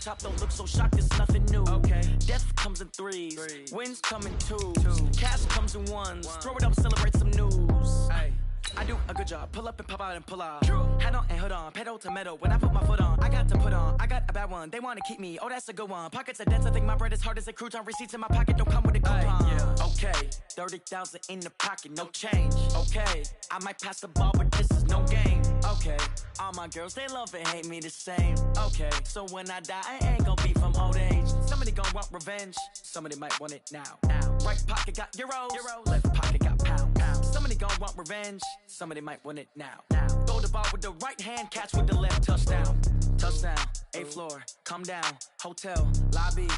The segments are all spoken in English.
top, don't look so shocked, it's nothing new. Okay. Death comes in threes, wins come in twos, cash comes in ones. Throw it up, celebrate some news. Ay. I do a good job, pull up and pop out and pull out. Head on and hood on, pedal to metal. When I put my foot on, I got to put on. I got a bad one, they wanna keep me. Oh, that's a good one. Pockets are dense, I think my bread is hard as a crouton. Receipts in my pocket don't come with a coupon. Yeah. Okay, 30,000 in the pocket, no change. Okay, I might pass the ball, but this is no game. Okay, all my girls, they love and hate me the same. Okay, so when I die, I ain't gonna be from old age. Somebody gon' want revenge, somebody might want it now. Right pocket got euros, left pocket got pounds. Somebody gon' want revenge, somebody might want it now. Throw the ball with the right hand, catch with the left, touchdown. Touchdown, 8th floor, come down, hotel, lobby.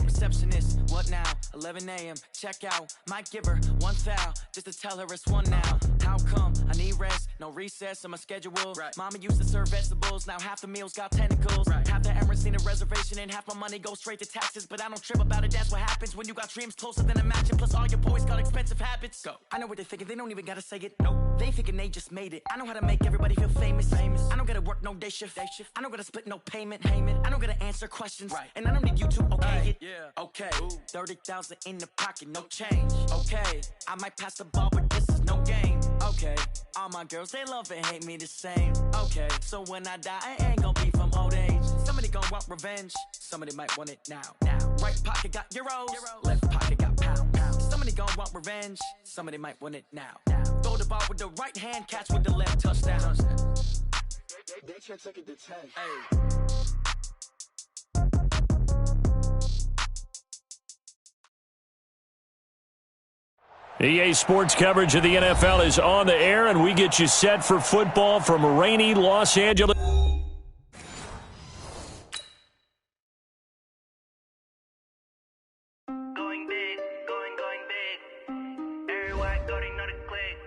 Receptionist, what now? 11 a.m. Check out. Might give her one foul just to tell her it's one now. How come? I need rest, no recess in my schedule. Right. Mama used to serve vegetables, now half the meals got tentacles. Right. Half the Emirates need a reservation and half my money goes straight to taxes. But I don't trip about it, that's what happens when you got dreams closer than a mansion. Plus all your boys got expensive habits. Go. I know what they're thinking, they don't even gotta say it. Nope. They thinking they just made it. I know how to make everybody feel famous. I don't gotta work no day shift. I don't gotta split no payment. I don't gotta answer questions. Right. And I don't need you to okay it. Yeah. Okay, 30,000 in the pocket, no change. Okay, I might pass the ball, but this is no game. Okay, all my girls, they love and hate me the same. Okay, so when I die, I ain't gonna be from old age. Somebody gon' want revenge, somebody might want it now. Right pocket got euros, left pocket got pounds. Somebody gon' want revenge, somebody might want it now. Throw the ball with the right hand, catch with the left, touchdown. They can't take it to 10. Hey. EA Sports coverage of the NFL is on the air, and we get you set for football from rainy Los Angeles. Going big, going big. Everybody already know the click.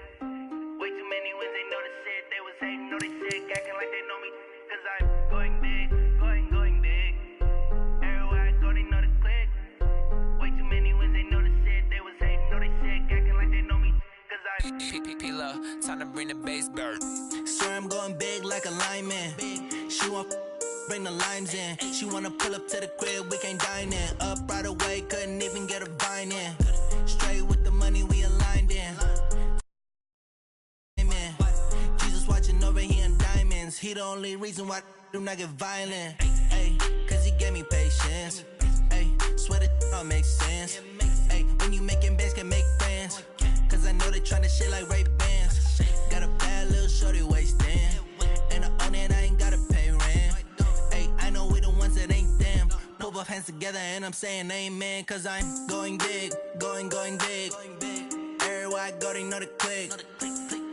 Way too many wins, they know the shit. They was hating, know they sick, acting like they know me. Cause I'm going big, going big. Everybody already know the click. Way too many wins, they know the shit. They was hating, know they sick, acting like they know me. Cause I'm P-P-P-Love, time to bring the bass bird. Swear I'm going big like a lineman. She want bring the limes in. She wanna pull up to the crib, we can't dine in. Up right away, couldn't even get a vine in. Straight with the money, we aligned in. Amen. Jesus watching over here in diamonds. He the only reason why I do not get violent. Ay, cause he gave me patience. Ay, swear that all makes sense. Ay, when you making bands, can make friends. Cause I know they tryna shit like Ray Bans. Got a bad little shorty wasting. And I own it, I ain't gotta pay rent. Ay, I know we the ones that ain't them. Put both hands together and I'm saying amen. Cause I'm going big, going big. Everywhere I go, they know the click.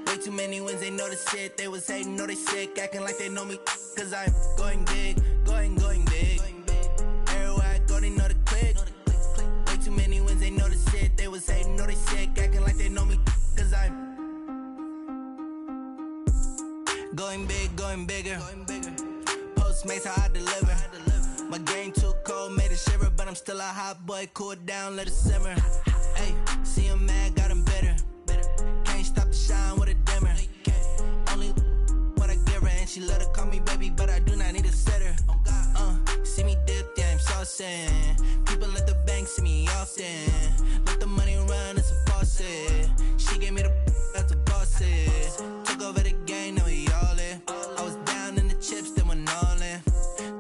Way too many wins, they know the shit. They was hating, know they sick, acting like they know me. Cause I'm going big, going big. Everywhere I go, they know the click. Way too many wins, they know the shit. They was hating, know they sick, acting like they know me. Cause I'm going big, going bigger. Postmates how I deliver. My game too cold, made it shiver. But I'm still a hot boy, cool it down, let it simmer. Hey, see him mad, got him bitter. Can't stop the shine with a dimmer. Only what I give her, and she let her call me baby, but I do not need a sitter. See me dip, yeah, I'm saucing. People at the bank see me often. Let the money run, it's a faucet. She gave me the that's a boss it. Took over the game, now we all in. I was down in the chips, then went all in.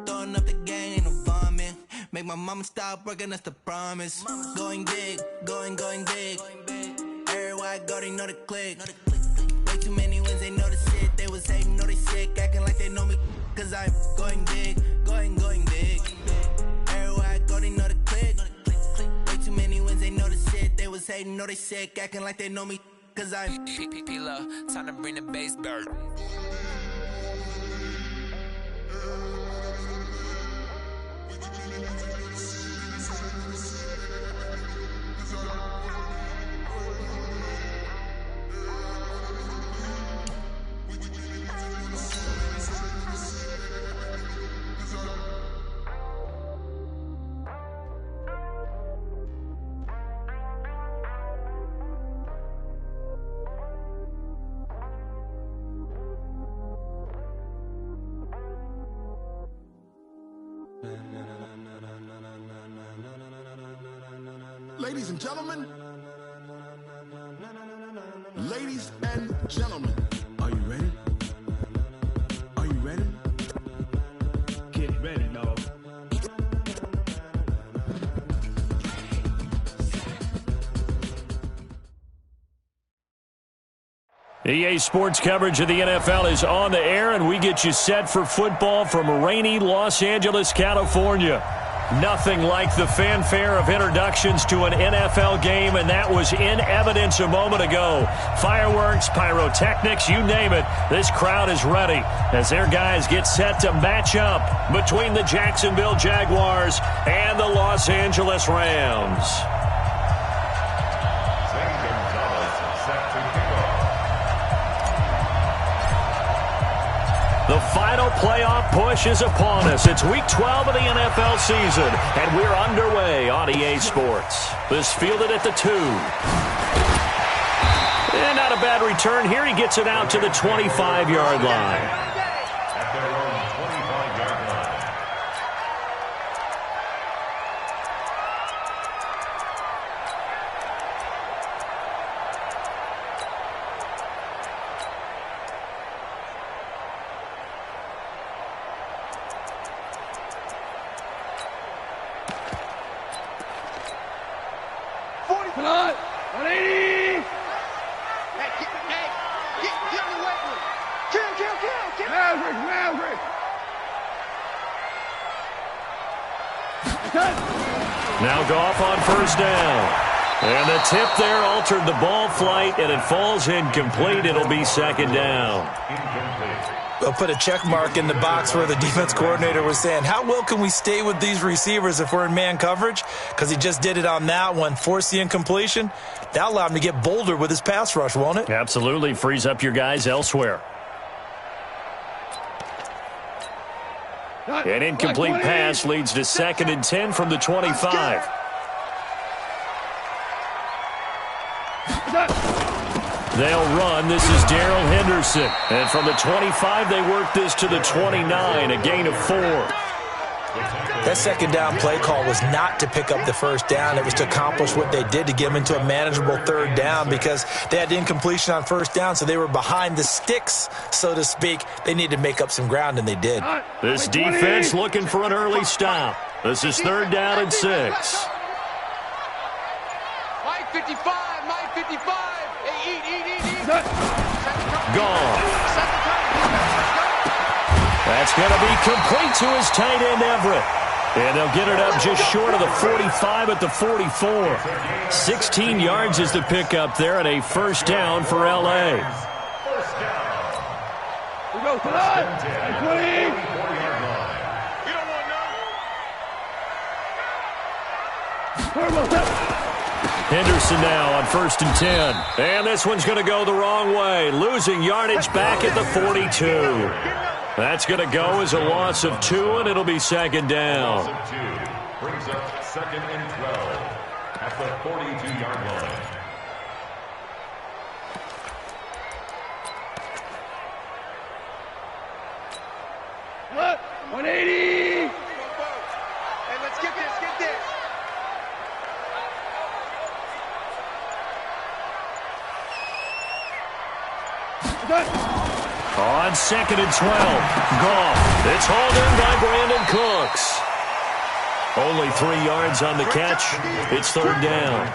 Throwing up the game, ain't no vomit. Make my mama stop working, that's the promise. Going big, going big. Everywhere I go, they know the click. Way too many wins, they know the shit. They was hating, know they sick, acting like they know me. Cause I'm going big, going big. Everywhere I go, they know the click. Way too many wins, they know the shit. They was hating, know they sick, acting like they know me. Cause I'm P-P-P-Love, time to bring the bass bird. Ladies and gentlemen. Ladies and gentlemen. Are you ready? Are you ready? Get ready, dog. EA Sports coverage of the NFL is on the air, and we get you set for football from rainy Los Angeles, California. Nothing like the fanfare of introductions to an NFL game, and that was in evidence a moment ago. Fireworks, pyrotechnics, you name it. This crowd is ready as their guys get set to match up between the Jacksonville Jaguars and the Los Angeles Rams. The final playoff push is upon us. It's Week 12 of the NFL season, and we're underway on EA Sports. This fielded at the 2. And not a bad return here. He gets it out to the 25-yard line. At their own 25-yard line. Now Goff on first down. And the tip there altered the ball flight, and it falls incomplete. It'll be second down. They'll put a check mark in the box where the defense coordinator was saying, how well can we stay with these receivers if we're in man coverage? Because he just did it on that one, forced the incompletion. That'll allow him to get bolder with his pass rush, won't it? Absolutely. Frees up your guys elsewhere. An incomplete pass leads to 2nd and 10 from the 25. They'll run. This is Darrell Henderson. And from the 25, they work this to the 29, a gain of 4. That second down play call was not to pick up the first down. It was to accomplish what they did, to get them into a manageable third down, because they had incompletion on first down, so they were behind the sticks, so to speak. They needed to make up some ground, and they did. This defense looking for an early stop. This is 3rd down and 6. Mike 55, Mike 55. Hey, eat. Gone. That's going to be complete to his tight end, Everett. And they'll get it up just short of the 45 at the 44. 16 yards is the pickup there, and a first down for L.A. First down. We go tonight. 20. You don't want none. Henderson now on 1st and 10. And this one's going to go the wrong way. Losing yardage back at the 42. That's going to go as a loss of 2, and it'll be 2nd down. Loss of 2 brings up 2nd and 12 at the 42-yard line. Look, 180. Hey, let's get this. On 2nd and 12, Goff. It's hauled in by Brandon Cooks. Only 3 yards on the catch. It's 3rd down.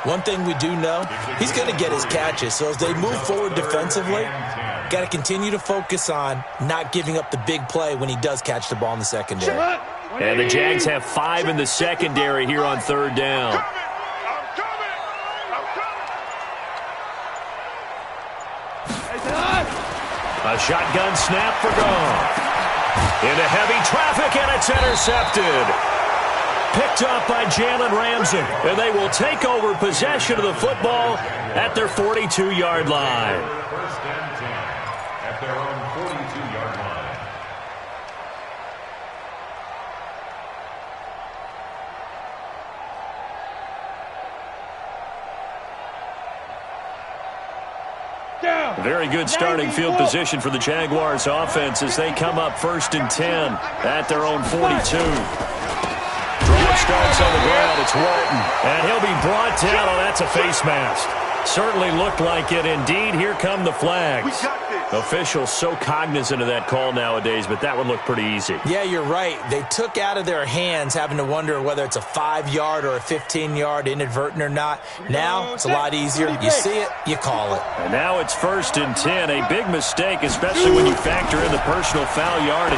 One thing we do know, he's going to get his catches. So as they move forward defensively, got to continue to focus on not giving up the big play when he does catch the ball in the secondary. And the Jags have 5 in the secondary here on 3rd down. A shotgun snap for Goff. Into heavy traffic, and it's intercepted. Picked up by Jalen Ramsey, and they will take over possession of the football at their 42-yard line. 1st and 10 at their own 42-yard line. Very good starting field position for the Jaguars offense as they come up 1st and 10 at their own 42. Drive starts on the ground. It's Walton. And he'll be brought down. Oh, that's a face mask. Certainly looked like it. Indeed, here come the flags. Officials so cognizant of that call nowadays, but that one looked pretty easy. Yeah, you're right. They took out of their hands having to wonder whether it's a 5-yard or a 15-yard, inadvertent or not. Now, it's a lot easier. You see it, you call it. And now it's 1st and 10. A big mistake, especially when you factor in the personal foul yardage.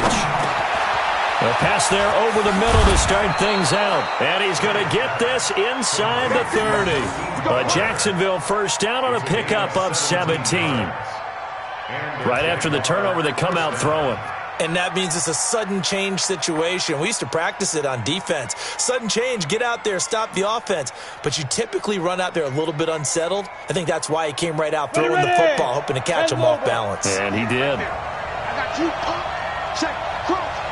A pass there over the middle to start things out. And he's going to get this inside the 30. A Jacksonville first down on a pickup of 17. Right after the turnover, they come out throwing. And that means it's a sudden change situation. We used to practice it on defense. Sudden change, get out there, stop the offense. But you typically run out there a little bit unsettled. I think that's why he came right out throwing the football, hoping to catch him off balance. And he did. I got you. Check. Cross.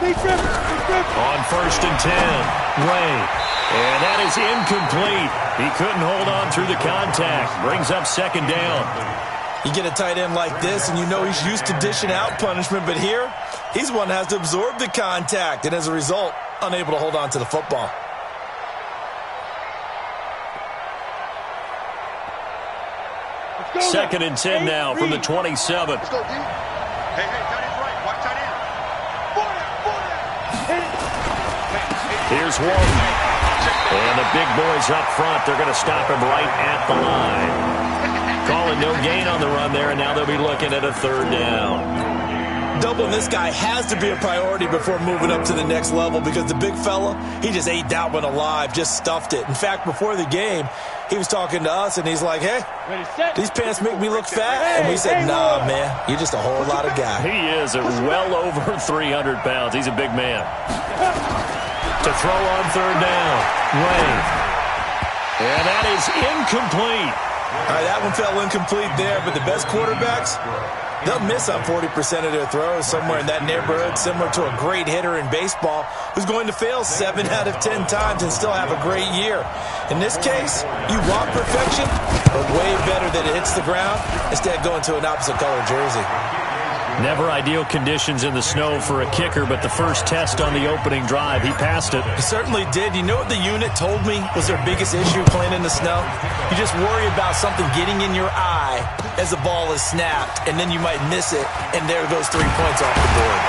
On 1st and 10, Wayne. And that is incomplete. He couldn't hold on through the contact. Brings up 2nd down. You get a tight end like this, and you know he's used to dishing out punishment, but here, he's one that has to absorb the contact, and as a result, unable to hold on to the football. Second and 10 now from the 27. Let's go, D. Hey, tight end right. Watch tight end. Here's Walton. And the big boys up front, they're going to stop him right at the line. Calling no gain on the run there, and now they'll be looking at a 3rd down. Doubling this guy has to be a priority before moving up to the next level because the big fella, he just ate that one alive, just stuffed it. In fact, before the game, he was talking to us, and he's like, hey, these pants make me look fat. And we said, nah, man, you're just a whole lot of guy. He is at well over 300 pounds. He's a big man. To throw on 3rd down, Wayne. And that is incomplete. All right, that one fell incomplete there, but the best quarterbacks, they'll miss on 40% of their throws, somewhere in that neighborhood, similar to a great hitter in baseball who's going to fail 7 out of 10 times and still have a great year. In this case, you want perfection, but way better that it hits the ground instead of going to an opposite color jersey. Never ideal conditions in the snow for a kicker, but the first test on the opening drive, he passed it. He certainly did. You know what the unit told me was their biggest issue playing in the snow? You just worry about something getting in your eye as the ball is snapped, and then you might miss it, and there goes 3 points off the board.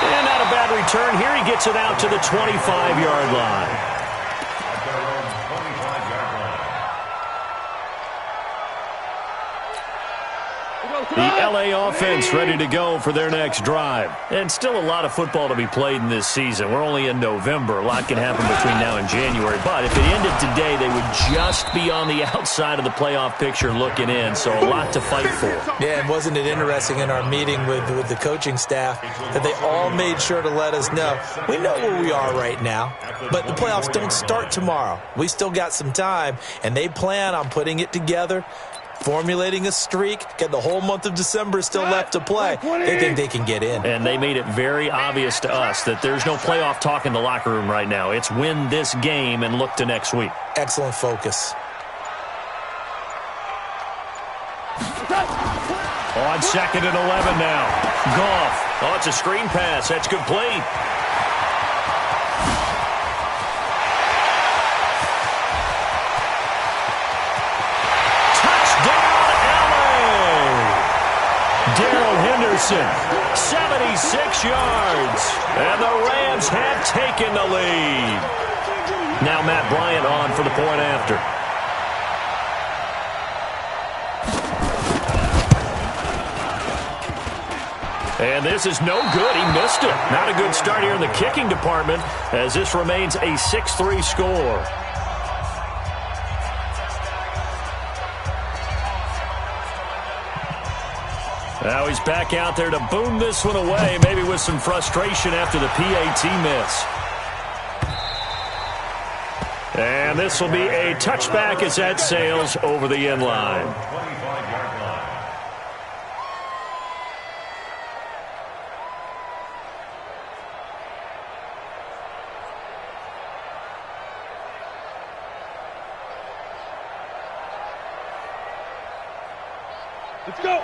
And not a bad return. Here he gets it out to the 25-yard line. The LA offense ready to go for their next drive. And still a lot of football to be played in this season. We're only in November. A lot can happen between now and January. But if it ended today, they would just be on the outside of the playoff picture looking in. So a lot to fight for. Yeah, and wasn't it interesting in our meeting with the coaching staff that they all made sure to let us know, we know where we are right now, but the playoffs don't start tomorrow. We still got some time, and they plan on putting it together, formulating a streak, get the whole month of December still left to play. They think they can get in. And they made it very obvious to us that there's no playoff talk in the locker room right now. It's win this game and look to next week. Excellent focus. On 2nd and 11 now. Goff. Oh, it's a screen pass. That's complete. Darrell Henderson, 76 yards, and the Rams have taken the lead. Now Matt Bryant on for the point after. And this is no good. He missed it. Not a good start here in the kicking department as this remains a 6-3 score. Now he's back out there to boom this one away, maybe with some frustration after the PAT miss. And this will be a touchback as that sails over the end line.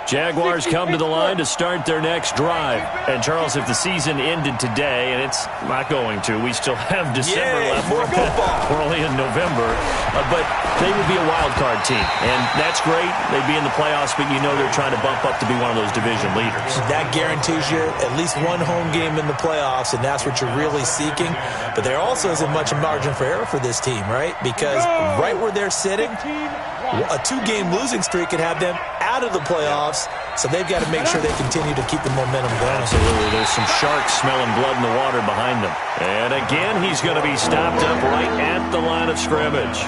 Jaguars come to the line to start their next drive. And, Charles, if the season ended today, and it's not going to, we still have December left. More football. We're only in November. But they would be a wild card team. And that's great. They'd be in the playoffs, but you know they're trying to bump up to be one of those division leaders. That guarantees you at least one home game in the playoffs, and that's what you're really seeking. But there also isn't much margin for error for this team, right? Because right where they're sitting, a 2-game losing streak could have them out of the playoffs, so they've got to make sure they continue to keep the momentum going. Absolutely. There's some sharks smelling blood in the water behind them. And again, he's going to be stopped up right at the line of scrimmage.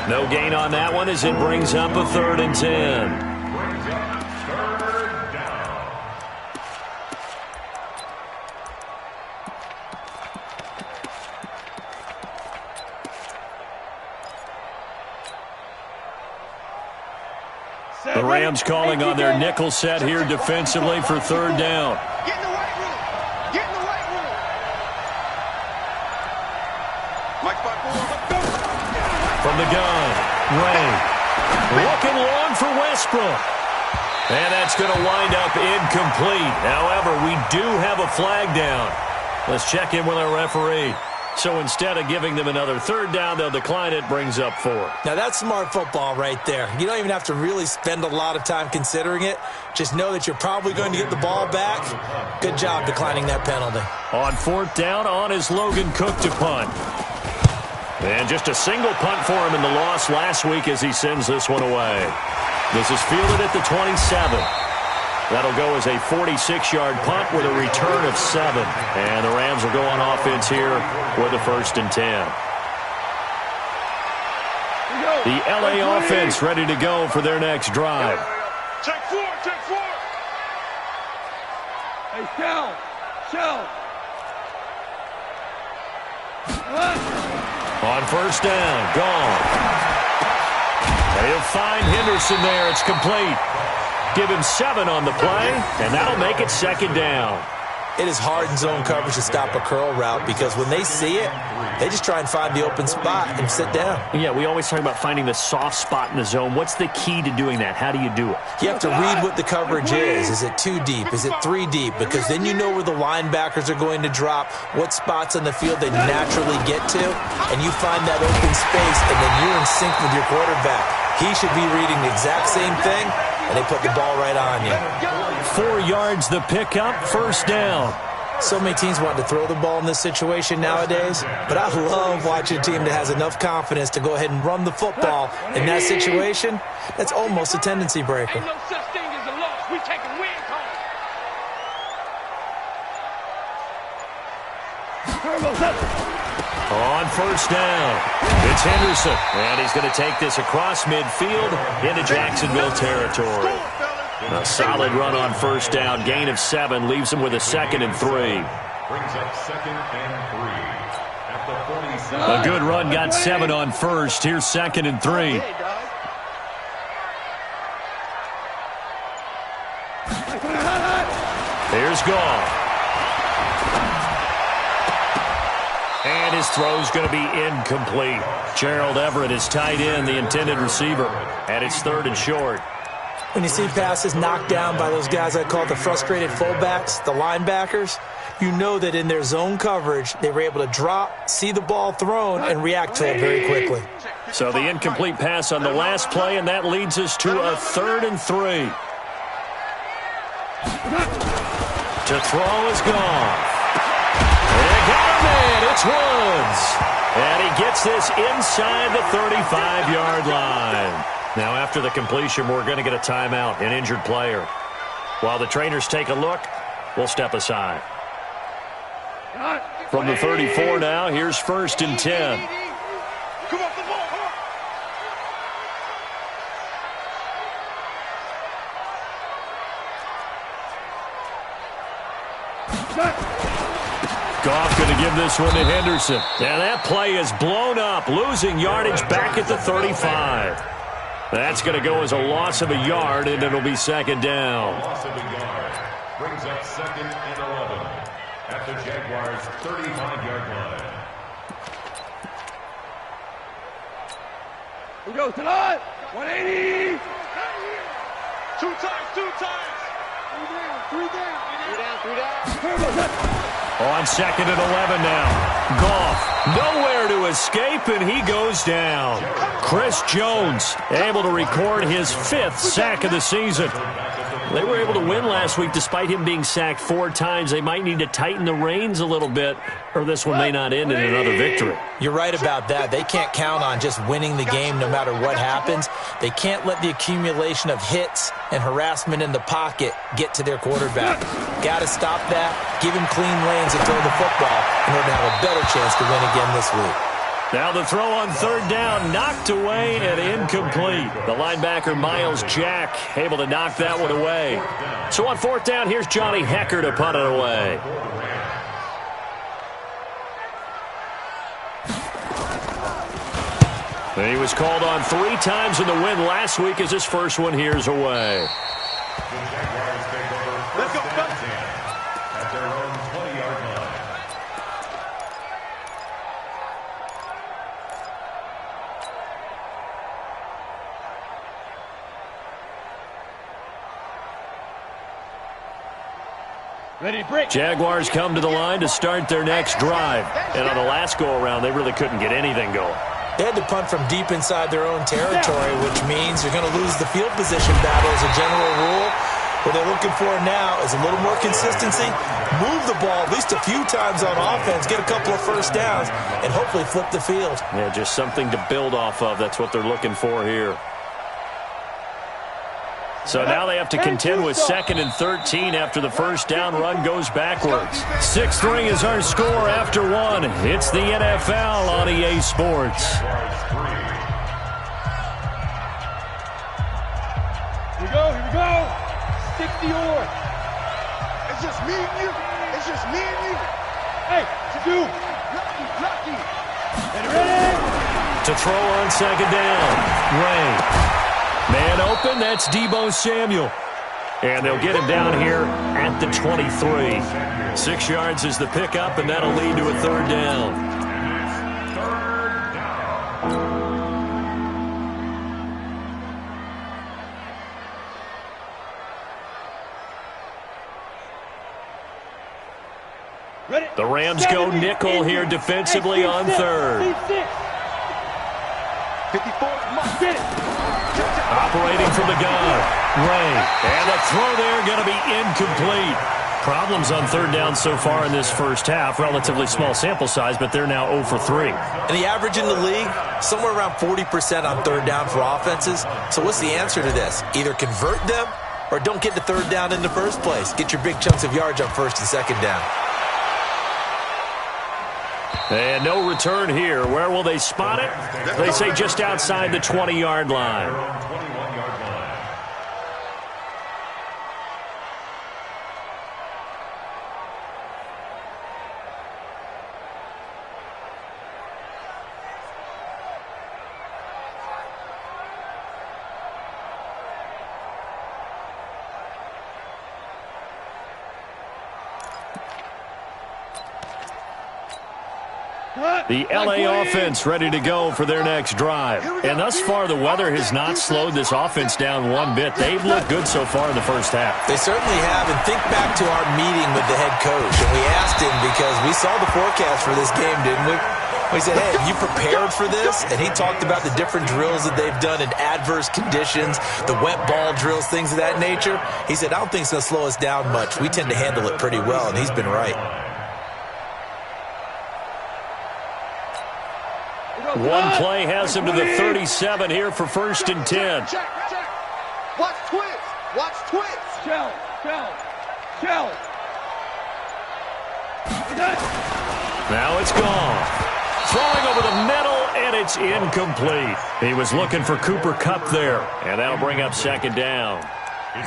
No gain on that one as it brings up a 3rd and 10. The Rams calling on their nickel set here defensively for 3rd down. Get in the right room. Get in the right room. Mike spot 4. From the gun, Ray. Looking long for Westbrook. And that's going to wind up incomplete. However, we do have a flag down. Let's check in with our referee. So instead of giving them another 3rd down, they'll decline it, brings up 4. Now, that's smart football right there. You don't even have to really spend a lot of time considering it. Just know that you're probably going to get the ball back. Good job declining that penalty. On 4th down, on is Logan Cook to punt. And just a single punt for him in the loss last week as he sends this one away. This is fielded at the 27. That'll go as a 46-yard punt with a return of 7. And the Rams will go on offense here with a 1st and 10. The LA offense ready to go for their next drive. Check 4. Hey, Shell. On 1st down, gone. They'll find Henderson there. It's complete. Give him 7 on the play, and that'll make it 2nd down. It is hard in zone coverage to stop a curl route because when they see it, they just try and find the open spot and sit down. Yeah, we always talk about finding the soft spot in the zone. What's the key to doing that? How do you do it? You have to read what the coverage is. Is it 2 deep? Is it 3 deep? Because then you know where the linebackers are going to drop, what spots on the field they naturally get to, and you find that open space, and then you're in sync with your quarterback. He should be reading the exact same thing, and they put the ball right on you. 4 yards the pickup, 1st down. So many teams want to throw the ball in this situation nowadays, but I love watching a team that has enough confidence to go ahead and run the football in that situation. That's almost a tendency breaker. Ain't no such thing as a loss. We take a win home. On 1st down, it's Henderson, and he's going to take this across midfield into Jacksonville territory. A solid run on 1st down, gain of 7, leaves him with a 2nd and 3. Brings up 2nd and 3 at the 47. A good run, got 7 on 1st. Here's 2nd and 3. Here's Goff. And his throw's going to be incomplete. Gerald Everett is tight end, the intended receiver. And it's 3rd and short. When you see passes knocked down by those guys I call the frustrated fullbacks, the linebackers, you know that in their zone coverage, they were able to drop, see the ball thrown, and react to it very quickly. So the incomplete pass on the last play, and that leads us to a 3rd and 3. To throw is gone. They got him in. It's Woods. And he gets this inside the 35-yard line. Now, after the completion, we're going to get a timeout, an injured player. While the trainers take a look, we'll step aside. From the 34 now, here's 1st and 10. Come on, come on. Goff going to give this one to Henderson. And that play is blown up, losing yardage back at the 35. That's going to go as a loss of a yard, and it'll be 2nd down. Loss of a yard. Brings up 2nd and 11 at the Jaguars' 35-yard line. We go to the 180. Two times. Three down. On 2nd and 11 now. Goff, nowhere to escape, and he goes down. Chris Jones able to record his 5th sack of the season. They were able to win last week despite him being sacked 4 times. They might need to tighten the reins a little bit, or this one may not end in another victory. You're right about that. They can't count on just winning the game no matter what happens. They can't let the accumulation of hits and harassment in the pocket get to their quarterback. Got to stop that, give him clean lanes and throw the football in order to have a better chance to win again this week. Now the throw on 3rd down, knocked away and incomplete. The linebacker, Miles Jack, able to knock that one away. So on 4th down, here's Johnny Hekker to punt it away. And he was called on 3 times in the win last week as his first one here's away. Let's go. At their own 20-yard line. Jaguars come to the line to start their next drive. And on the last go-around, they really couldn't get anything going. They had to punt from deep inside their own territory, which means you're going to lose the field position battle as a general rule. What they're looking for now is a little more consistency, move the ball at least a few times on offense, get a couple of first downs, and hopefully flip the field. Yeah, just something to build off of. That's what they're looking for here. So now they have to contend with 2nd and 13 after the first down run goes backwards. 6th ring is our score after 1. It's the NFL on EA Sports. Here we go. 60 or. It's just me and you. Hey, to do. Lucky. Ready? To throw on 2nd down. Ray. Man open, that's Deebo Samuel. And they'll get him down here at the 23. 6 yards is the pickup, and that'll lead to a 3rd down. The Rams go nickel here defensively on 3rd. 54. Get it. Operating from the gun. Ray. And the throw there going to be incomplete. Problems on 3rd down so far in this first half. Relatively small sample size, but they're now 0 for 3. And the average in the league, somewhere around 40% on 3rd down for offenses. So what's the answer to this? Either convert them or don't get to 3rd down in the first place. Get your big chunks of yards on 1st and 2nd down. And no return here. Where will they spot it? They say just outside the 20-yard line. The LA offense ready to go for their next drive. And thus far, the weather has not slowed this offense down one bit. They've looked good so far in the first half. They certainly have. And think back to our meeting with the head coach. And we asked him because we saw the forecast for this game, didn't we? We said, hey, have you prepared for this? And he talked about the different drills that they've done in adverse conditions, the wet ball drills, things of that nature. He said, I don't think it's going to slow us down much. We tend to handle it pretty well, and he's been right. One play has him to the 37 here for 1st and 10. Check. Watch twist. Shell. Now it's gone. Throwing over the middle, and it's incomplete. He was looking for Cooper Kupp there, and that'll bring up 2nd down.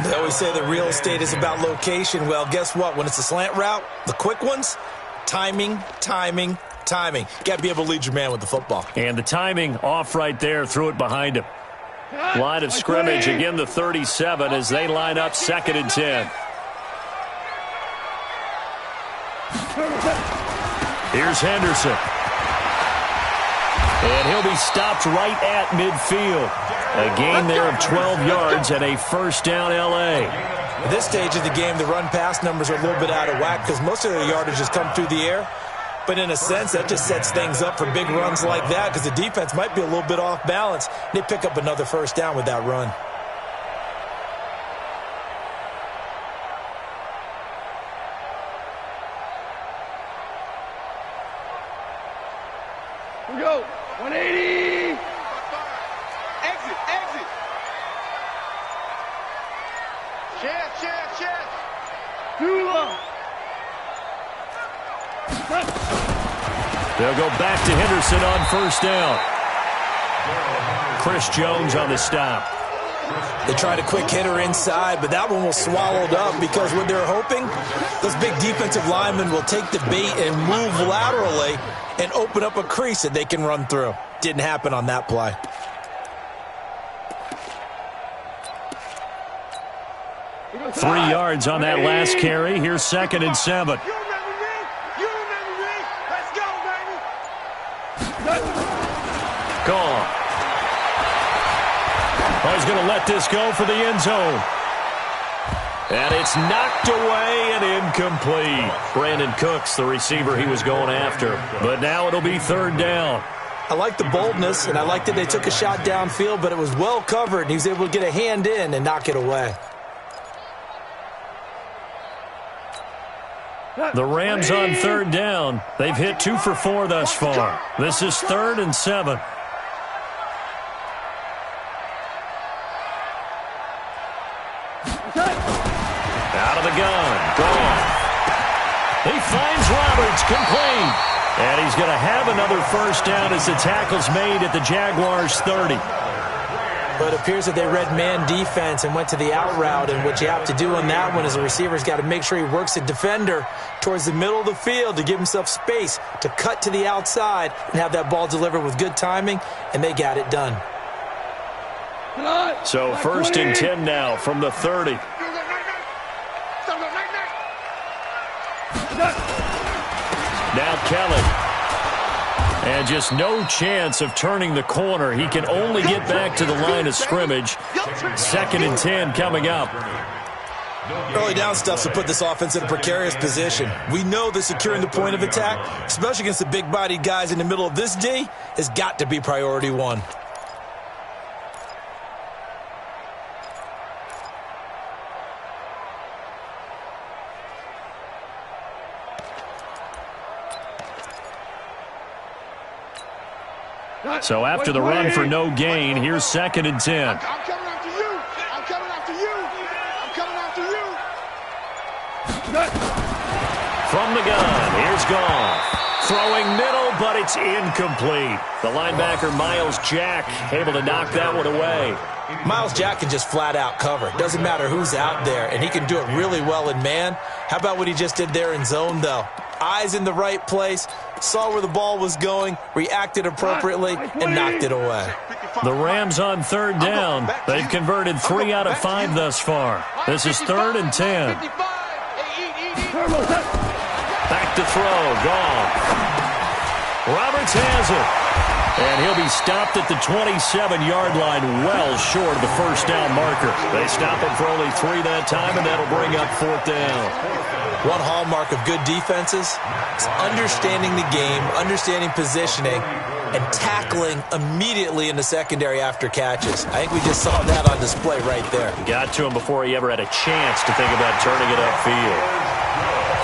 They always say that real estate is about location. Well, guess what? When it's a slant route, the quick ones, timing. Got to be able to lead your man with the football. And the timing off right there, threw it behind him. Line of scrimmage, again the 37 as they line up 2nd and 10. Here's Henderson. And he'll be stopped right at midfield. A gain there of 12 yards and a first down L.A. At this stage of the game, the run-pass numbers are a little bit out of whack because most of the yardage has come through the air. But in a sense, that just sets things up for big runs like that because the defense might be a little bit off balance. They pick up another first down with that run. Here we go. 180. Exit, exit. Chest. Too long. They'll go back to Henderson on first down. Chris Jones on the stop. They tried a quick hitter inside, but that one was swallowed up because what they're hoping, those big defensive linemen will take the bait and move laterally and open up a crease that they can run through. Didn't happen on that play. Three yards on that last carry. Here's 2nd and 7. Gone. He's going to let this go for the end zone. And it's knocked away and incomplete. Brandon Cooks, the receiver he was going after. But now it'll be 3rd down. I like the boldness, and I like that they took a shot downfield, but it was well covered, and he was able to get a hand in and knock it away. The Rams on 3rd down. They've hit 2 for 4 thus far. This is 3rd and 7. Out of the gun. Gone. He finds Roberts, complete. And he's going to have another first down as the tackle's made at the Jaguars' 30. But it appears that they read man defense and went to the out route, and what you have to do on that one is the receiver's got to make sure he works the defender towards the middle of the field to give himself space to cut to the outside and have that ball delivered with good timing, and they got it done. So 1st and 10 now from the 30. Now Kelly. And just no chance of turning the corner. He can only get back to the line of scrimmage. 2nd and 10 coming up. Early down stuff to put this offense in a precarious position. We know that securing the point of attack, especially against the big-bodied guys in the middle of this D, has got to be priority one. So after the run for no gain, here's 2nd and 10. I'm coming after you. I'm coming after you. I'm coming after you. From the gun, here's Goff. Throwing middle, but it's incomplete. The linebacker, Miles Jack, able to knock that one away. Miles Jack can just flat out cover. Doesn't matter who's out there, and he can do it really well in man. How about what he just did there in zone, though? Eyes in the right place, saw where the ball was going, reacted appropriately, and knocked it away. The Rams on 3rd down. They've converted 3 out of 5 thus far. This is 3rd and 10. Back to throw. Gone. Roberts has it. And he'll be stopped at the 27-yard line, well short of the first down marker. They stop him for only 3 that time, and that'll bring up 4th down. One hallmark of good defenses is understanding the game, understanding positioning, and tackling immediately in the secondary after catches. I think we just saw that on display right there. Got to him before he ever had a chance to think about turning it upfield.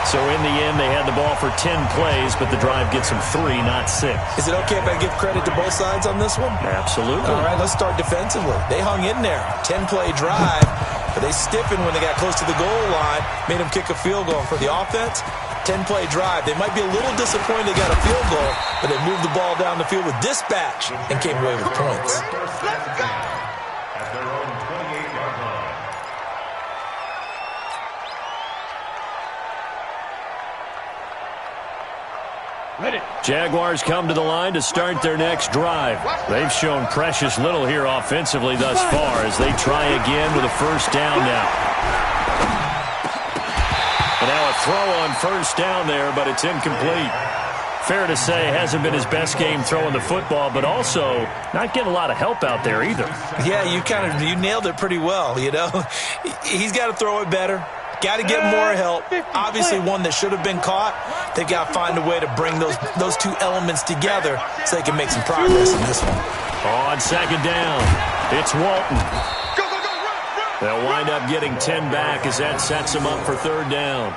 So in the end, they had the ball for 10 plays, but the drive gets them 3, not 6. Is it okay if I give credit to both sides on this one? Absolutely. All right, let's start defensively. They hung in there. 10-play drive, but they stiffened when they got close to the goal line, made them kick a field goal. For the offense, 10-play drive. They might be a little disappointed they got a field goal, but they moved the ball down the field with dispatch and came away with points. Let's go. At their own 28-yard line. Jaguars come to the line to start their next drive. They've shown precious little here offensively thus far as they try again with a first down now. And now a throw on first down there, but it's incomplete. Fair to say, hasn't been his best game throwing the football, but also not getting a lot of help out there either. Yeah, you nailed it pretty well, you know. He's got to throw it better. Got to get more help. Obviously one that should have been caught. They've got to find a way to bring those two elements together so they can make some progress in this one. On second down, it's Walton. They'll wind up getting 10 back as that sets them up for third down.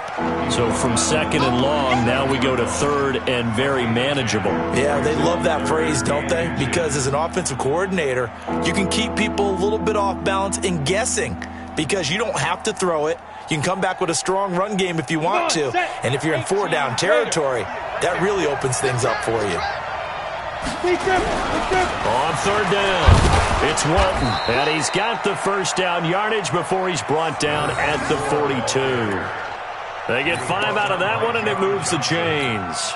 So from second and long, now we go to third and very manageable. Yeah, they love that phrase, don't they? Because as an offensive coordinator, you can keep people a little bit off balance and guessing because you don't have to throw it. You can come back with a strong run game if you want to. And if you're in 4-down territory, that really opens things up for you. On third down, it's Walton, and he's got the first down yardage before he's brought down at the 42. They get 5 out of that one, and it moves the chains.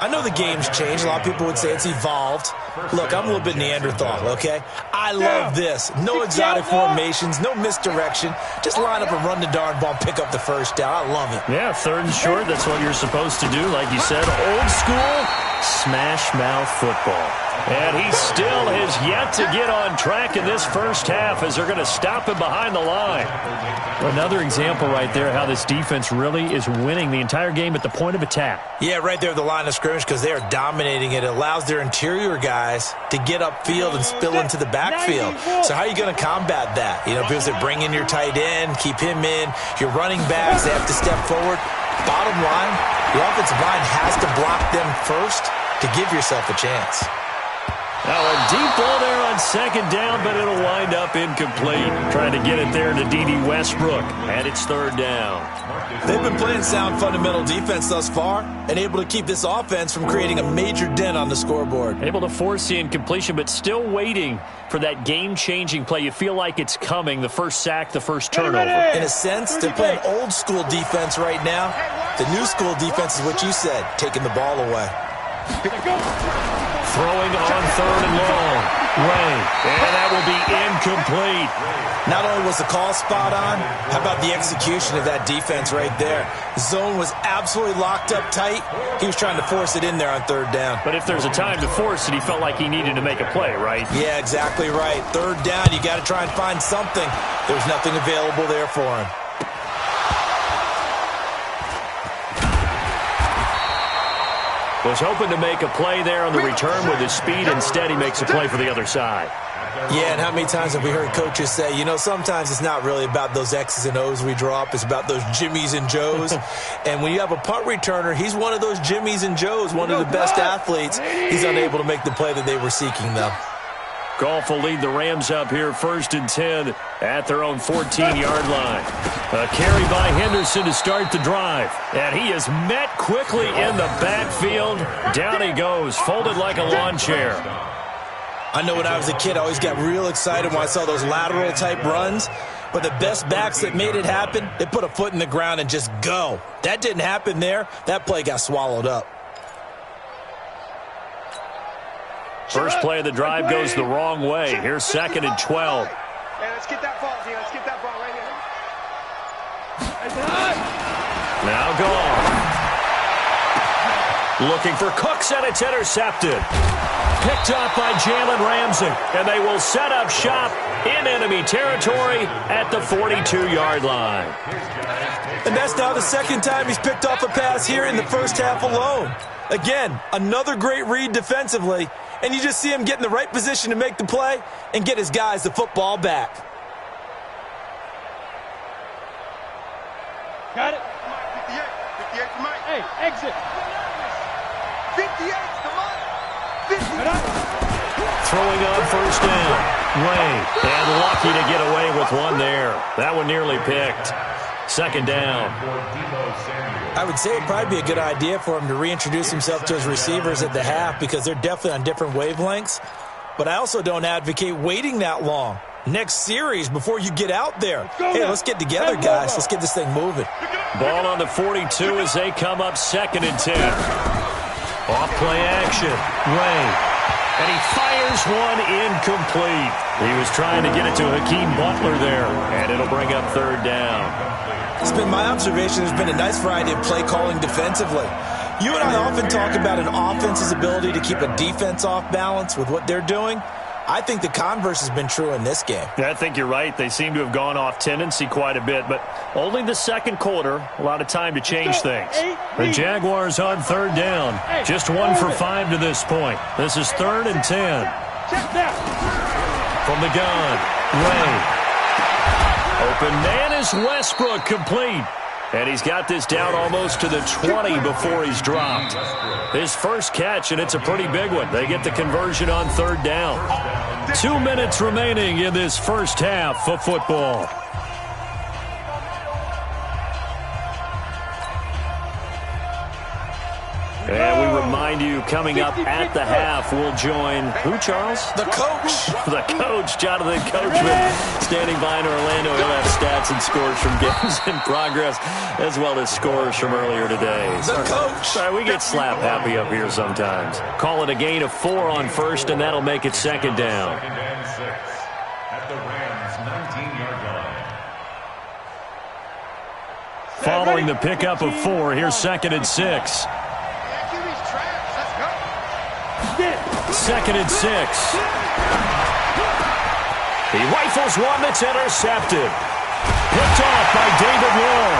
I know the game's changed. A lot of people would say it's evolved. Look, I'm a little bit Neanderthal, okay? I love this. No exotic formations, no misdirection. Just line up and run the darn ball and pick up the first down. I love it. Yeah, third and short, that's what you're supposed to do. Like you said, old school, smash mouth football. And he still has yet to get on track in this first half as they're going to stop him behind the line. Another example right there how this defense really is winning the entire game at the point of attack. Yeah, right there at the line of scrimmage because they are dominating it. It allows their interior guys to get upfield and spill into the backfield. So how are you going to combat that? You know, because they bring in your tight end, keep him in. Your running backs, they have to step forward. Bottom line, the offensive line has to block them first to give yourself a chance. Now a deep ball there on second down, but it'll wind up incomplete. Trying to get it there to D.D. Westbrook, and it's third down. They've been playing sound fundamental defense thus far and able to keep this offense from creating a major dent on the scoreboard. Able to force the incompletion, but still waiting for that game-changing play. You feel like it's coming, the first sack, the first turnover. In a sense, they're playing old-school defense right now. The new school defense is what you said, taking the ball away. Throwing on third and long. Ray, and that will be incomplete. Not only was the call spot on, how about the execution of that defense right there? Zone was absolutely locked up tight. He was trying to force it in there on third down. But if there's a time to force it, he felt like he needed to make a play, right? Yeah, exactly right. Third down, you got to try and find something. There's nothing available there for him. Was hoping to make a play there on the return with his speed. Instead, he makes a play for the other side. Yeah, and how many times have we heard coaches say, you know, sometimes it's not really about those X's and O's we drop. It's about those Jimmies and Joes. And when you have a punt returner, he's one of those Jimmies and Joes, one of the best athletes. He's unable to make the play that they were seeking, though. Goff will lead the Rams up here first and 10 at their own 14-yard line. A carry by Henderson to start the drive. And he is met quickly in the backfield. Down he goes, folded like a lawn chair. I know when I was a kid, I always got real excited when I saw those lateral-type runs. But the best backs that made it happen, they put a foot in the ground and just go. That didn't happen there. That play got swallowed up. First play of the drive goes the wrong way. Here's second and 12. Hey, let's get that ball, Let's get that ball right here. Now gone. Looking for Cooks, and it's intercepted. Picked up by Jalen Ramsey, and they will set up shop in enemy territory at the 42-yard line. And that's now the second time he's picked off a pass here in the first half alone. Again, another great read defensively, and you just see him get in the right position to make the play and get his guys the football back. Got it. 58 for Mike. Hey, exit. 58 for Mike. 58. Throwing on first down. Way, and lucky to get away with one there. That one nearly picked. Second down. I would say it'd probably be a good idea for him to reintroduce himself to his receivers at the half because they're definitely on different wavelengths. But I also don't advocate waiting that long. Next series before you get out there. Hey, let's get together, guys. Let's get this thing moving. Ball on the 42 as they come up second and 10. Off play action. Ray. And he fires one incomplete. He was trying to get it to Hakeem Butler there. And it'll bring up third down. It's been my observation there's been a nice variety of play calling defensively. You and I often talk about an offense's ability to keep a defense off balance with what they're doing. I think the converse has been true in this game. Yeah, I think you're right. They seem to have gone off tendency quite a bit, but only the second quarter, a lot of time to change things. The Jaguars on third down. Just 1 for 5 to this point. This is 3rd and 10. From the gun, Ray. Open man is Westbrook, complete. And he's got this down almost to the 20 before he's dropped. His first catch, and it's a pretty big one. They get the conversion on third down. 2 minutes remaining in this first half of football. And we remind you, coming up at the half, we'll join who, Charles? The coach. The coach, Jonathan Coachman, standing by in Orlando. He'll have stats and scores from games in progress, as well as scores from earlier today. The coach. Sorry, we get slap happy up here sometimes. Call it a gain of 4 on first, and that'll make it second down. 2nd and 6 at the Rams' 19-yard line. Following the pickup of 4, here's 2nd and 6. 2nd and 6. He rifles one that's intercepted. Picked off by David Long.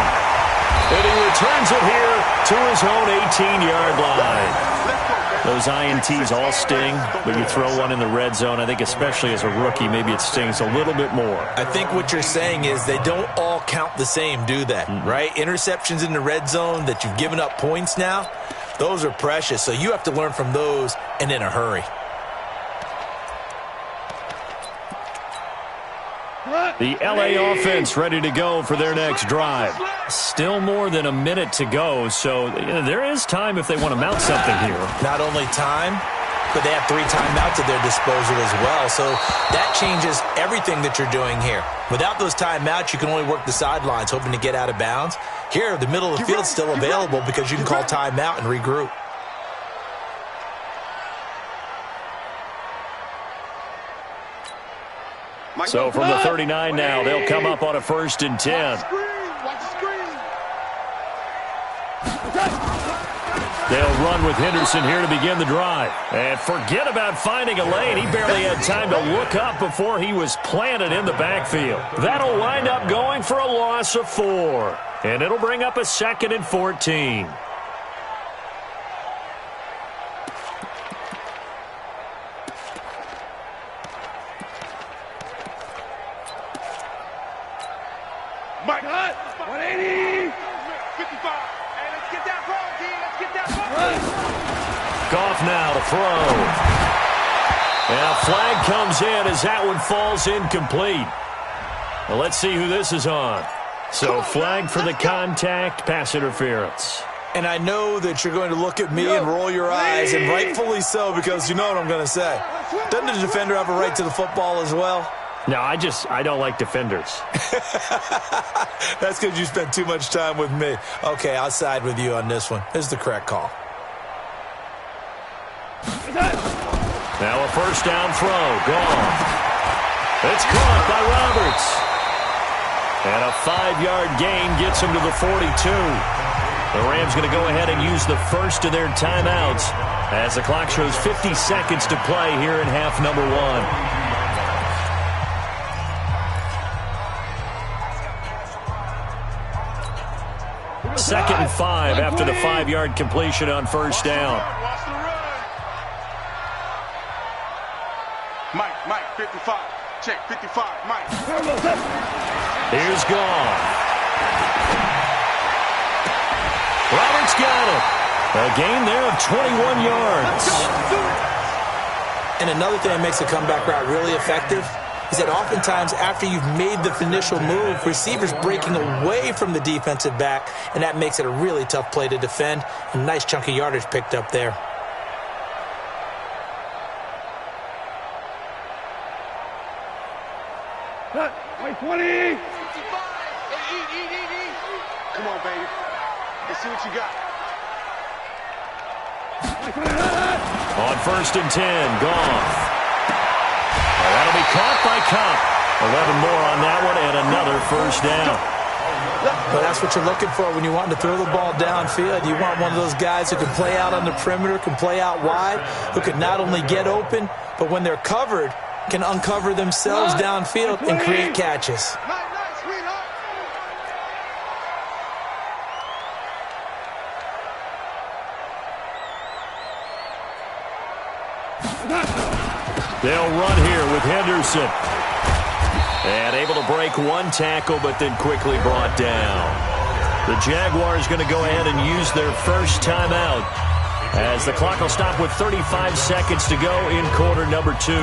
And he returns it here to his own 18-yard line. Those INTs all sting, but you throw one in the red zone, I think especially as a rookie, maybe it stings a little bit more. I think what you're saying is they don't all count the same, do they? Right? Interceptions in the red zone that you've given up points now, those are precious, so you have to learn from those and in a hurry. The LA offense ready to go for their next drive. Still more than a minute to go, so there is time if they want to mount something here. Not only time, but they have 3 timeouts at their disposal as well, so that changes everything that you're doing here. Without those timeouts, you can only work the sidelines, hoping to get out of bounds. Here, the middle of the field's still available because you can call timeout and regroup. So from the 39 now, they'll come up on a 1st and 10. They'll run with Henderson here to begin the drive. And forget about finding a lane. He barely had time to look up before he was planted in the backfield. That'll wind up going for a loss of 4. And it'll bring up a 2nd and 14. Mike Hunt, 180, 55. Hey, let's get that ball, T. Let's get that ball. Goff now to throw. And a flag comes in as that one falls incomplete. Well, let's see who this is on. So flag for the contact, pass interference. And I know that you're going to look at me and roll your eyes, and rightfully so, because you know what I'm going to say. Doesn't the defender have a right to the football as well? No, I don't like defenders. That's because you spent too much time with me. Okay, I'll side with you on this one. This is the correct call. Now a 1st down throw. Gone. It's caught by Roberts. And a 5-yard gain gets him to the 42. The Rams going to go ahead and use the first of their timeouts as the clock shows 50 seconds to play here in half number 1. 2nd and 5 after the 5-yard completion on 1st down. Mike, 55. Check, 55, Mike. Here's Goff. Roberts got it. A gain there of 21 yards. And another thing that makes a comeback route really effective is that oftentimes after you've made the initial move, receivers breaking away from the defensive back, and that makes it a really tough play to defend. A nice chunk of yardage picked up there. Wait, 20. Come on, baby. Let's see what you got. On 1st and 10, Goff. That'll be caught by Kupp. 11 more on that one and another 1st down. Well, that's what you're looking for when you want to throw the ball downfield. You want one of those guys who can play out on the perimeter, can play out wide, who can not only get open, but when they're covered, can uncover themselves downfield and create catches. They'll run here with Henderson. And able to break one tackle, but then quickly brought down. The Jaguars going to go ahead and use their first timeout, as the clock will stop with 35 seconds to go in quarter number 2.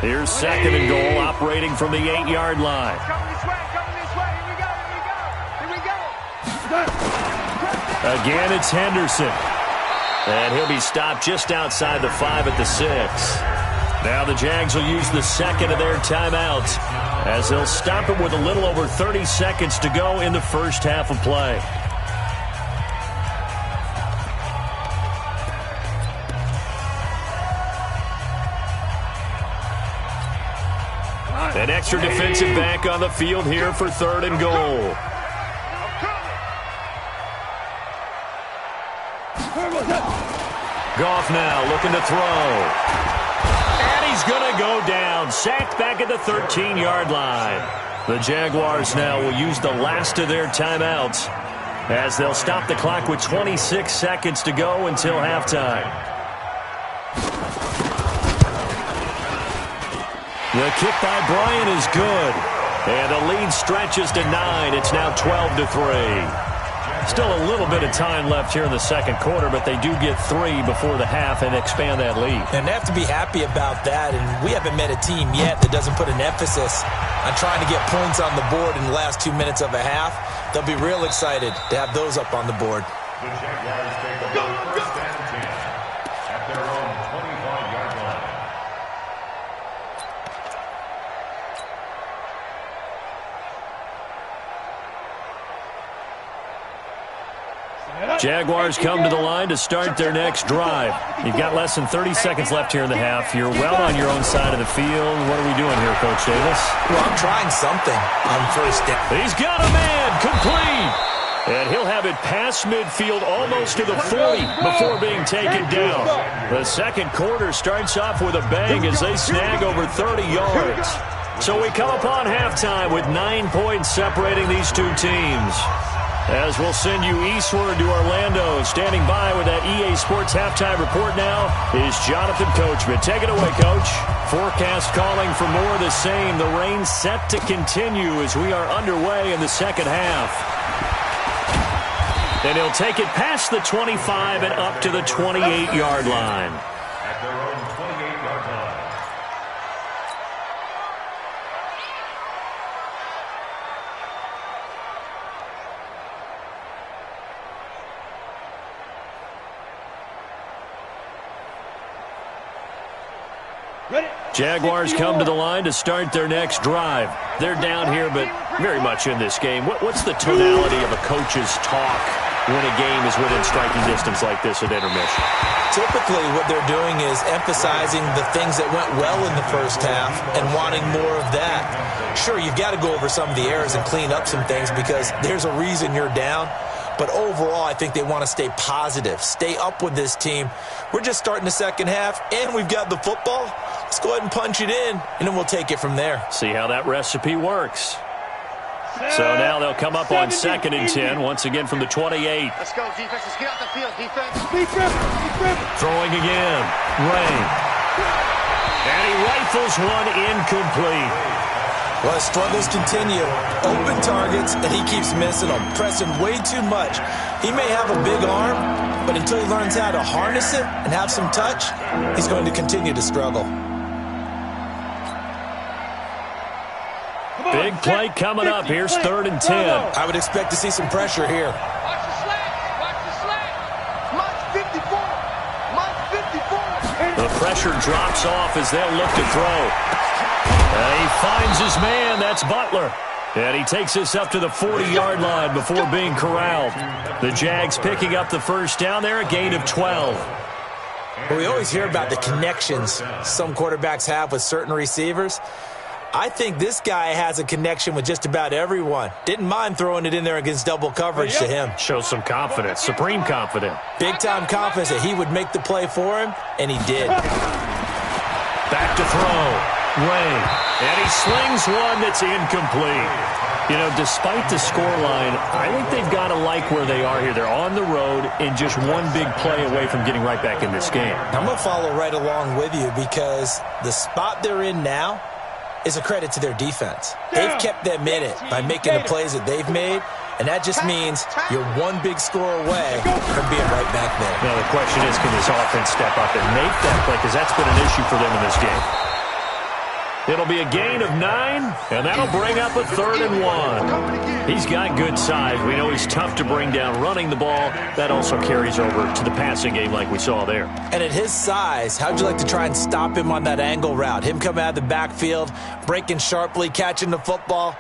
Here's second and goal, operating from the 8-yard line. Again, it's Henderson. And he'll be stopped just outside the 5 at the 6. Now the Jags will use the second of their timeouts, as they'll stop it with a little over 30 seconds to go in the first half of play. An extra defensive back on the field here for third and goal. Goff now looking to throw. And he's going to go down. Sacked back at the 13-yard line. The Jaguars now will use the last of their timeouts, as they'll stop the clock with 26 seconds to go until halftime. The kick by Bryant is good. And the lead stretches to 9. It's now 12-3. Still a little bit of time left here in the second quarter, but they do get 3 before the half and expand that lead. And they have to be happy about that. And we haven't met a team yet that doesn't put an emphasis on trying to get points on the board in the last 2 minutes of a half. They'll be real excited to have those up on the board. The Jaguars take over first and 10 at their own 25-yard line. Jaguars come to the line to start their next drive. You've got less than 30 seconds left here in the half. You're well on your own side of the field. What are we doing here, Coach Davis? Well, I'm trying something on first down. He's got a man, complete. And he'll have it past midfield almost to the 40 before being taken down. The second quarter starts off with a bang as they snag over 30 yards. So we come upon halftime with 9 points separating these two teams. As we'll send you eastward to Orlando. Standing by with that EA Sports halftime report now is Jonathan Coachman. Take it away, Coach. Forecast calling for more of the same. The rain set to continue as we are underway in the second half. And he'll take it past the 25 and up to the 28-yard line. At their own 28-yard line. Jaguars come to the line to start their next drive. They're down here, but very much in this game. What's the tonality of a coach's talk when a game is within striking distance like this at intermission? Typically, what they're doing is emphasizing the things that went well in the first half and wanting more of that. Sure, you've got to go over some of the errors and clean up some things because there's a reason you're down. But overall, I think they want to stay positive, stay up with this team. We're just starting the second half, and we've got the football. Let's go ahead and punch it in, and then we'll take it from there. See how that recipe works. So now they'll come up on second and 10, once again from the 28. Let's go, defense. Let's get out the field, defense. Defense. Throwing again. Rain. And he rifles one incomplete. Well, his struggles continue. Open targets, and he keeps missing them, pressing way too much. He may have a big arm, but until he learns how to harness it and have some touch, he's going to continue to struggle. Big play coming up. Here's third and 10. I would expect to see some pressure here. Watch the slack. Watch the slack. March 54. March 54. The pressure drops off as they'll look to throw. And he finds his man. That's Butler. And he takes us up to the 40-yard line before being corralled. The Jags picking up the first down there, a gain of 12. Well, we always hear about the connections some quarterbacks have with certain receivers. I think this guy has a connection with just about everyone. Didn't mind throwing it in there against double coverage to him. Shows some confidence, supreme confidence. Big-time confidence that he would make the play for him, and he did. Back to throw. Ray. And he slings one that's incomplete. You know, despite the scoreline, I think they've got to like where they are here. They're on the road and just one big play away from getting right back in this game. I'm going to follow right along with you because the spot they're in now is a credit to their defense. They've kept them in it by making the plays that they've made, and that just means you're one big score away from being right back there. Now the question is, can this offense step up and make that play? Because that's been an issue for them in this game. It'll be a gain of 9, and that'll bring up a 3rd and 1. He's got good size. We know he's tough to bring down running the ball. That also carries over to the passing game like we saw there. And at his size, how'd you like to try and stop him on that angle route? Him coming out of the backfield, breaking sharply, catching the football.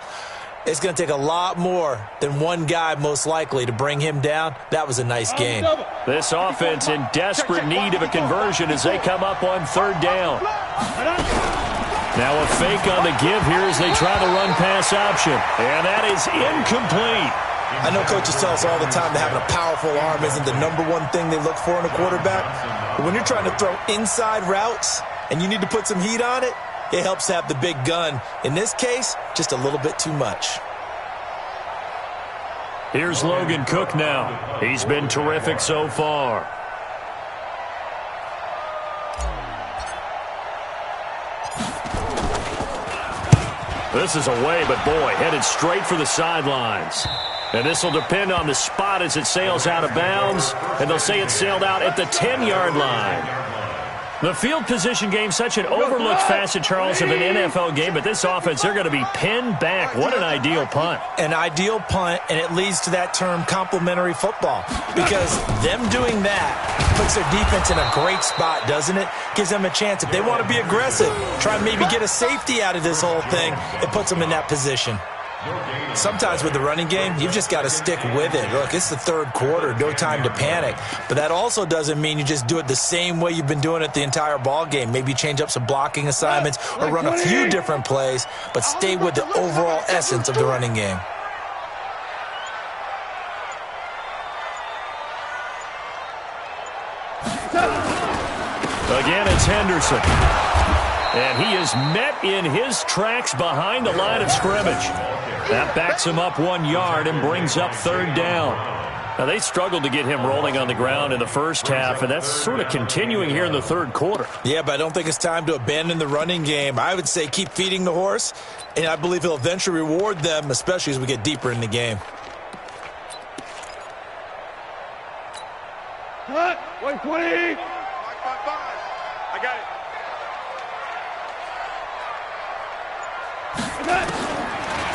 It's going to take a lot more than one guy most likely to bring him down. That was a nice game. This offense in desperate need of a conversion as they come up on 3rd down. Now a fake on the give here as they try the run-pass option. And that is incomplete. I know coaches tell us all the time that having a powerful arm isn't the number one thing they look for in a quarterback. But when you're trying to throw inside routes and you need to put some heat on it, it helps to have the big gun. In this case, just a little bit too much. Here's Logan Cook now. He's been terrific so far. This is away, but boy, headed straight for the sidelines. And this will depend on the spot as it sails out of bounds. And they'll say it sailed out at the 10-yard line. The field position game, such an overlooked facet, Charles, of an NFL game. But this offense, they're going to be pinned back. What an ideal punt. An ideal punt, and it leads to that term complementary football. Because them doing that puts their defense in a great spot, doesn't it? Gives them a chance. If they want to be aggressive, try and maybe get a safety out of this whole thing, it puts them in that position. Sometimes with the running game, you've just got to stick with it. Look, it's the 3rd quarter, no time to panic. But that also doesn't mean you just do it the same way you've been doing it the entire ball game. Maybe change up some blocking assignments or run a few different plays, but stay with the overall essence of the running game. Again, it's Henderson. And he is met in his tracks behind the line of scrimmage. That backs him up 1 yard and brings up 3rd down. Now, they struggled to get him rolling on the ground in the first half, and that's sort of continuing here in the 3rd quarter. Yeah, but I don't think it's time to abandon the running game. I would say keep feeding the horse, and I believe he'll eventually reward them, especially as we get deeper in the game. Cut! 120! I got it.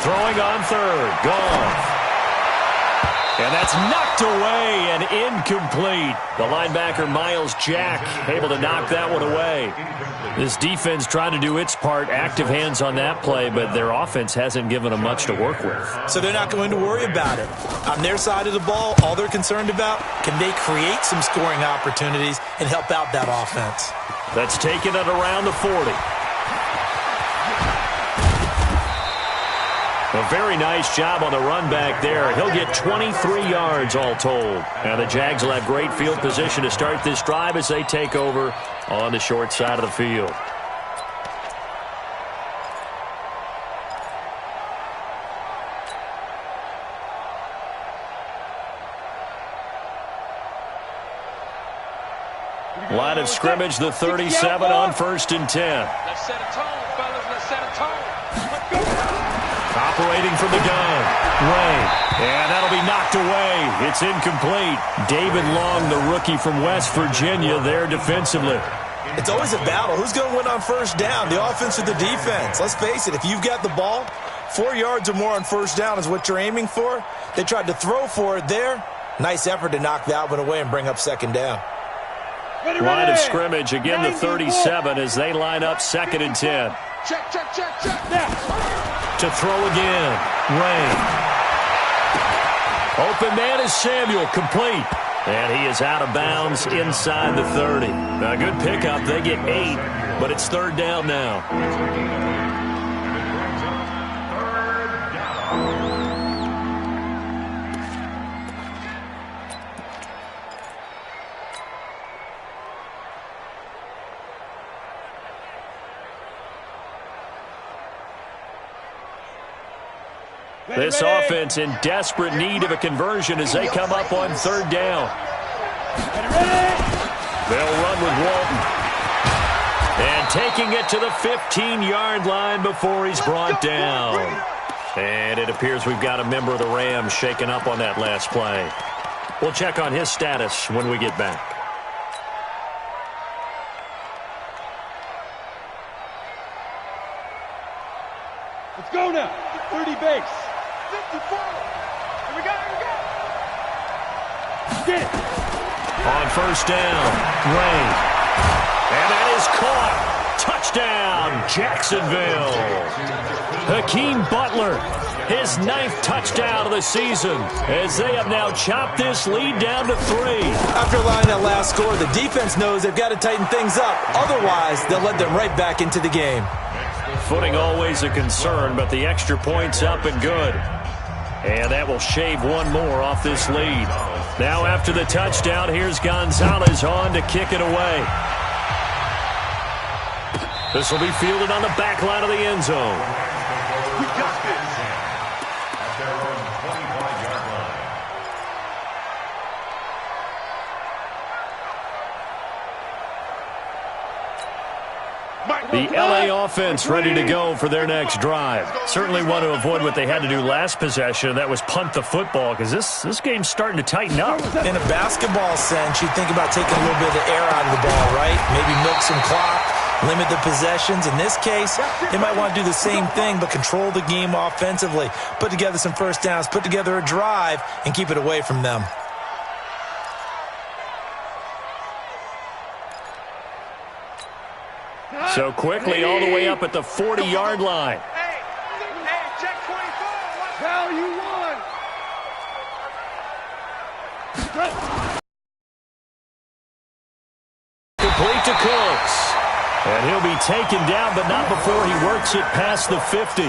Throwing on 3rd. Gone. And that's knocked away and incomplete. The linebacker, Miles Jack, able to knock that one away. This defense trying to do its part. Active hands on that play, but their offense hasn't given them much to work with. So they're not going to worry about it. On their side of the ball, all they're concerned about, can they create some scoring opportunities and help out that offense? That's taken it around the 40. A very nice job on the run back there. He'll get 23 yards all told. Now the Jags will have great field position to start this drive as they take over on the short side of the field. Line of scrimmage, the 37 on 1st and 10. Let's set a tone, fellas. Let's set a tone. Operating from the gun. Ray. And that'll be knocked away. It's incomplete. David Long, the rookie from West Virginia, there defensively. It's always a battle. Who's going to win on 1st down, the offense or the defense? Let's face it, if you've got the ball, 4 yards or more on 1st down is what you're aiming for. They tried to throw for it there. Nice effort to knock that one away and bring up 2nd down. Line of scrimmage, again the 37 as they line up 2nd and 10. Check. Now. to throw again. Ray. Open man is Samuel, complete. And he is out of bounds inside the 30. A good pickup. They get 8, but it's third down now. This offense in desperate need of a conversion as they come up on third down. They'll run with Walton. And taking it to the 15-yard line before he's brought down. And it appears we've got a member of the Rams shaken up on that last play. We'll check on his status when we get back. Let's go now. 30 base. 54. Here we go. Get it. On first down, Ray. And that is caught. Touchdown, Jacksonville. Hakeem Butler, his 9th touchdown of the season, as they have now chopped this lead down to 3. After allowing that last score, the defense knows they've got to tighten things up. Otherwise, they'll let them right back into the game. Footing always a concern, but the extra point's up and good. And that will shave one more off this lead. Now after the touchdown, here's Gonzalez on to kick it away. This will be fielded on the back line of the end zone. We got this. At their own 25-yard line. The LA offense ready to go for their next drive. Certainly want to avoid what they had to do last possession. That was punt the football, because this game's starting to tighten up. In a basketball sense, you'd think about taking a little bit of the air out of the ball, right? Maybe milk some clock, limit the possessions. In this case, they might want to do the same thing, but control the game offensively. Put together some first downs, put together a drive, and keep it away from them. So quickly all the way up at the 40-yard line. Hey, check 24. Hell, you won. Complete to Cooks. And he'll be taken down, but not before he works it past the 50.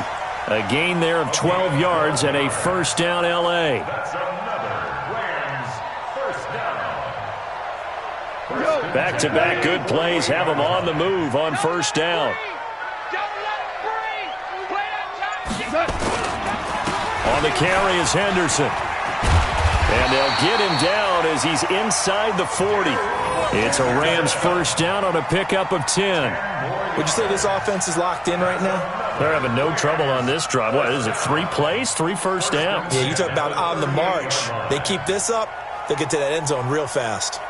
A gain there of 12 yards and a first down L.A. That's another Rams first down. Back-to-back good plays have him on the move on first down. On the carry is Henderson. And they'll get him down as he's inside the 40. It's a Rams first down on a pickup of 10. Would you say this offense is locked in right now? They're having no trouble on this drive. What is it, 3 plays, 3 first downs? Yeah, you talk about on the march. They keep this up, they'll get to that end zone real fast.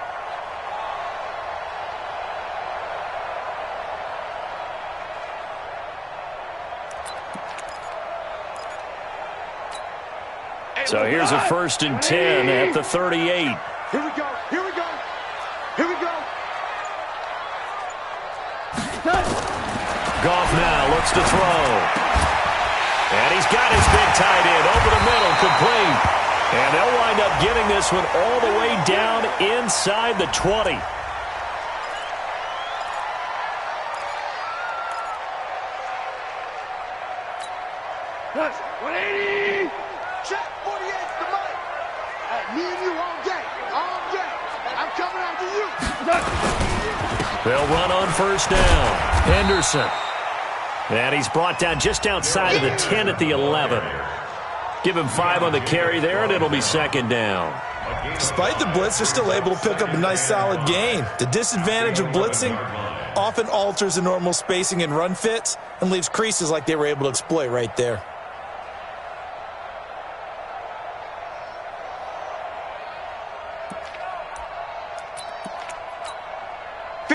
So here's a 1st and 10 at the 38. Here we go. Here we go. Here we go. Goff now looks to throw. And he's got his big tight end over the middle, complete. And they'll wind up getting this one all the way down inside the 20. That's 180. Check 48 to Mike. Hey, me and you all day. All day. I'm coming after you. They'll run on first down. Henderson. And he's brought down just outside of the 10 at the 11. Give him 5 on the carry there, and it'll be second down. Despite the blitz, they're still able to pick up a nice solid gain. The disadvantage of blitzing often alters the normal spacing and run fits and leaves creases like they were able to exploit right there.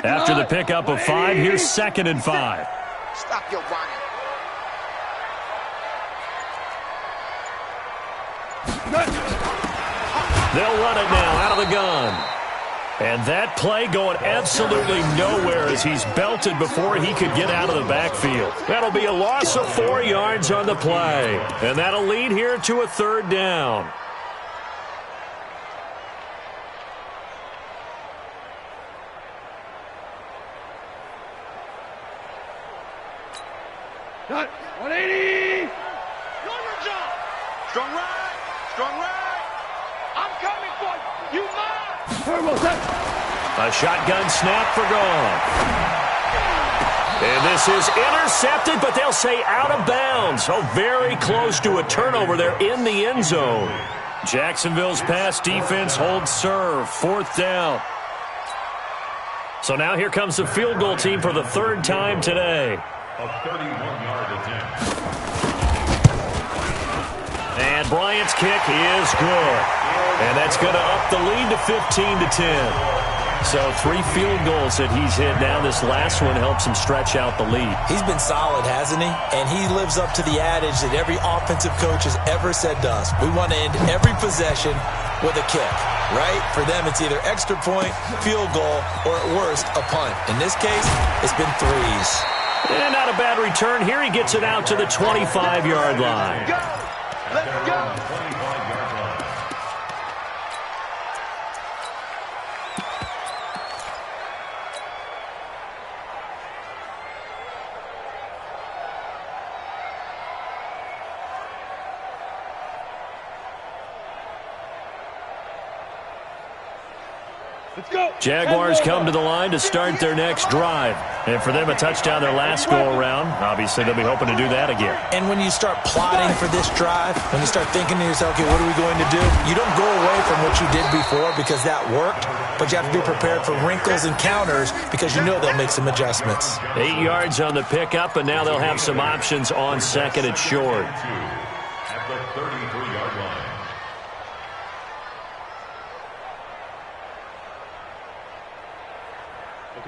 After the pickup of 5, here's 2nd and 5. Stop your running. They'll run it now out of the gun. And that play going absolutely nowhere as he's belted before he could get out of the backfield. That'll be a loss of 4 yards on the play. And that'll lead here to a third down. Cut. 180. Know your job. Strong right. Strong right. I'm coming for you. You mine. A shotgun snap for Goff. And this is intercepted, but they'll say out of bounds. So very close to a turnover there in the end zone. Jacksonville's pass defense holds serve. 4th down. So now here comes the field goal team for the 3rd time today. A 31-yard attempt. And Bryant's kick is good. And that's going to up the lead to 15-10. So 3 field goals that he's hit now. This last one helps him stretch out the lead. He's been solid, hasn't he? And he lives up to the adage that every offensive coach has ever said to us. We want to end every possession with a kick, right? For them, it's either extra point, field goal, or at worst, a punt. In this case, it's been 3s. And not a bad return. Here he gets it out to the 25-yard line. Let's go. Let's go. Jaguars come to the line to start their next drive. And for them, a touchdown their last go-around. Obviously, they'll be hoping to do that again. And when you start plotting for this drive, when you start thinking to yourself, okay, what are we going to do? You don't go away from what you did before because that worked, but you have to be prepared for wrinkles and counters because you know they'll make some adjustments. 8 yards on the pickup, and now they'll have some options on 2nd and short. At the 33-yard line.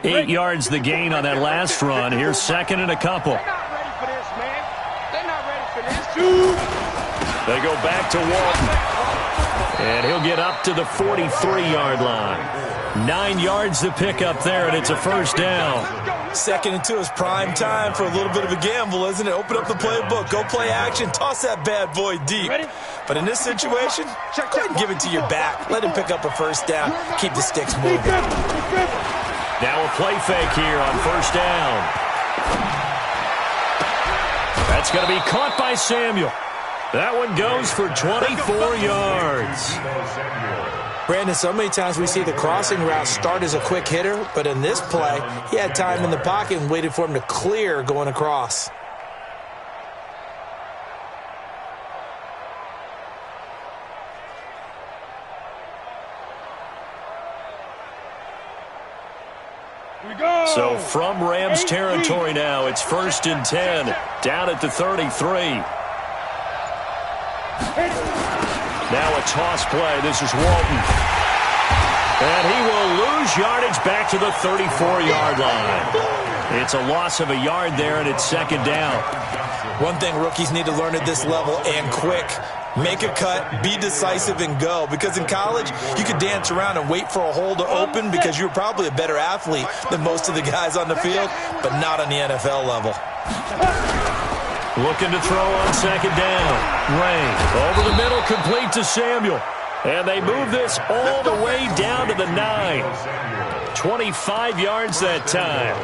8 yards the gain on that last run. Here's 2nd and a couple. They're not ready for this, man. They're not ready for this. They go back to Walton. And he'll get up to the 43-yard line. 9 yards to pick up there, and it's a 1st down. 2nd and 2 is prime time for a little bit of a gamble, isn't it? Open up the playbook, go play action, toss that bad boy deep. But in this situation, go ahead and give it to your back. Let him pick up a 1st down. Keep the sticks moving. Now a play fake here on 1st down. That's going to be caught by Samuel. That one goes for 24 yards. Brandon, so many times we see the crossing route start as a quick hitter, but in this play, he had time in the pocket and waited for him to clear going across. So from Rams territory now, it's 1st and 10, down at the 33. Now a toss play. This is Walton. And he will lose yardage back to the 34-yard line. It's a loss of a yard there, and it's 2nd down. One thing rookies need to learn at this level, and quick. Make a cut, be decisive, and go. Because in college, you could dance around and wait for a hole to open because you're probably a better athlete than most of the guys on the field, but not on the NFL level. Looking to throw on 2nd down. Ray over the middle, complete to Samuel. And they move this all the way down to the 9. 25 yards that time.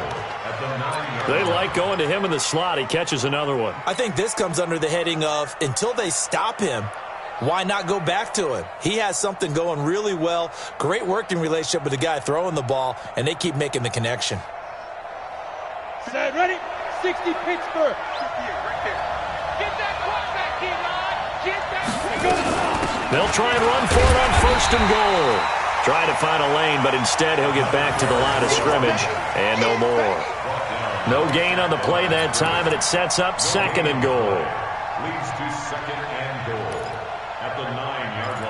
They like going to him in the slot. He catches another one. I think this comes under the heading of until they stop him, why not go back to him? He has something going really well. Great working relationship with the guy throwing the ball, and they keep making the connection. Set, ready? 60 Pittsburgh. Right there. Get that quarterback here, Rod. Get that. They'll try and run for it on 1st and goal. Trying to find a lane, but instead he'll get back to the line of scrimmage and no more. No gain on the play that time, and it sets up 2nd and goal. Leads to 2nd and goal at the 9-yard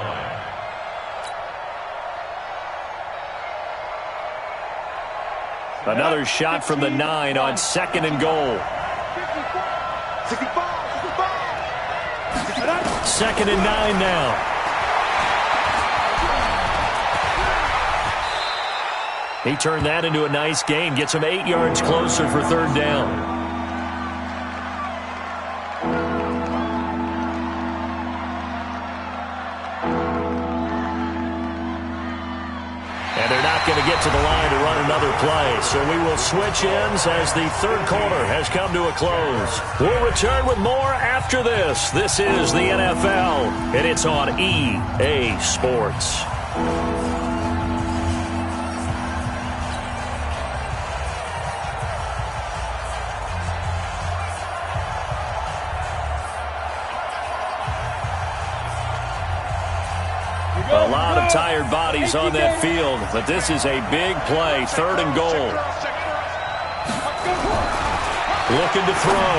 line. Another shot from the 9 on 2nd and goal. 2nd and 9 now. He turned that into a nice gain, gets him 8 yards closer for third down. And they're not going to get to the line to run another play, so we will switch ends as the third quarter has come to a close. We'll return with more after this. This is the NFL, and it's on EA Sports. A lot of tired bodies on that field, but this is a big play, 3rd and goal. Looking to throw.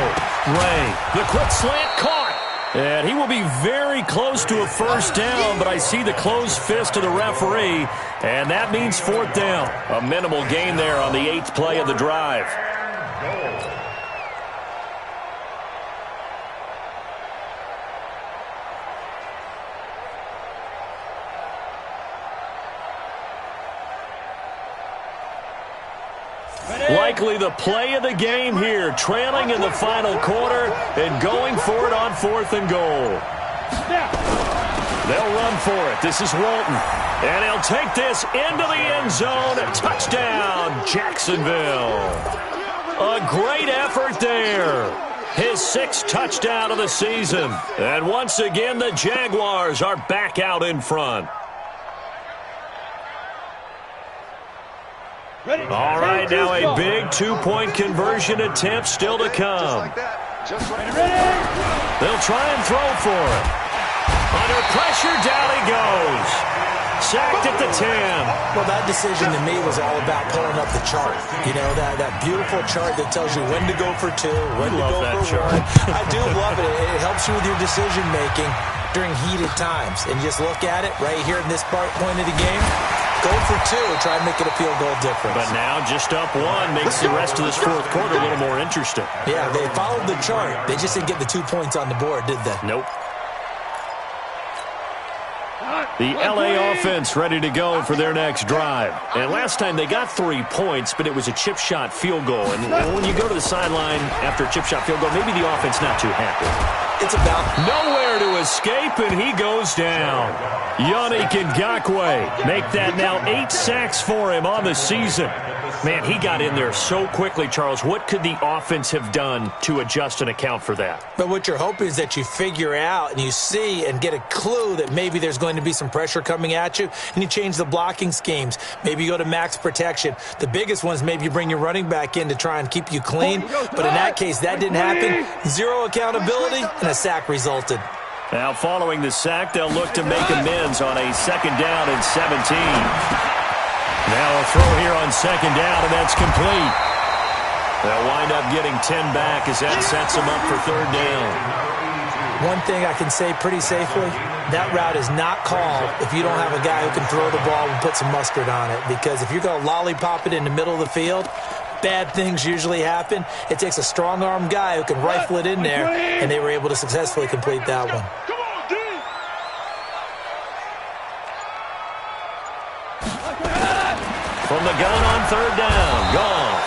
Ray, the quick slant caught. And he will be very close to a first down, but I see the closed fist of the referee, and that means 4th down. A minimal gain there on the 8th play of the drive. Likely the play of the game here, trailing in the final quarter and going for it on 4th and goal. They'll run for it. This is Walton. And he'll take this into the end zone. Touchdown, Jacksonville. A great effort there. His 6th touchdown of the season. And once again, the Jaguars are back out in front. All right, now a big 2-point conversion attempt still to come. They'll try and throw for it. Under pressure, down he goes. Sacked at the 10. Well, that decision to me was all about pulling up the chart. You know, that beautiful chart that tells you when to go for 2, when to go for 1. I do love it. It helps you with your decision-making during heated times. And just look at it right here in this point of the game. Go for 2, try and make it a field goal difference. But now just up 1 makes the rest of this 4th quarter a little more interesting. Yeah, they followed the chart. They just didn't get the 2 points on the board, did they? Nope. The LA offense ready to go for their next drive. And last time they got 3 points, but it was a chip shot field goal. And when you go to the sideline after a chip shot field goal, maybe the offense not too happy. It's about nowhere to escape, and he goes down. Yannick Ngakoue make that now 8 sacks for him on the season. Man, he got in there so quickly, Charles. What could the offense have done to adjust and account for that? But what you're hoping is that you figure out and you see and get a clue that maybe there's going to be some pressure coming at you, and you change the blocking schemes. Maybe you go to max protection. The biggest one is maybe you bring your running back in to try and keep you clean. But in that case, that didn't happen. 0 accountability, and a sack resulted. Now, following the sack, they'll look to make amends on a 2nd down and 17. Now a throw here on 2nd down, and that's complete. They'll wind up getting 10 back as that sets them up for 3rd down. One thing I can say pretty safely, that route is not called if you don't have a guy who can throw the ball and put some mustard on it. Because if you're going to lollipop it in the middle of the field, bad things usually happen. It takes a strong-arm guy who can rifle it in there, and they were able to successfully complete that one. From the gun on 3rd down, Goff.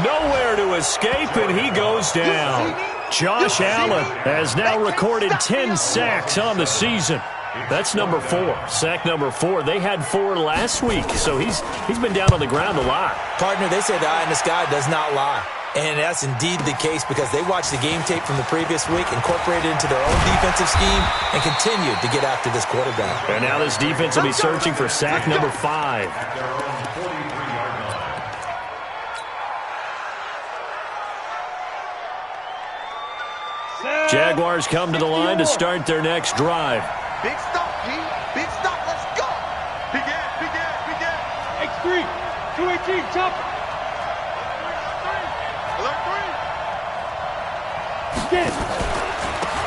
Nowhere to escape, and he goes down. Josh Allen has now recorded 10 sacks on the season. That's number 4, sack number 4. They had 4 last week, so he's been down on the ground a lot. Partner, they say the eye in the sky does not lie. And that's indeed the case because they watched the game tape from the previous week, incorporated it into their own defensive scheme, and continued to get after this quarterback. And now this defense will be searching for sack number 5. Jaguars come to the line to start their next drive. Big stop, G. Big stop. Let's go. Begin. X3. 218. Chop. Alert 3. Get.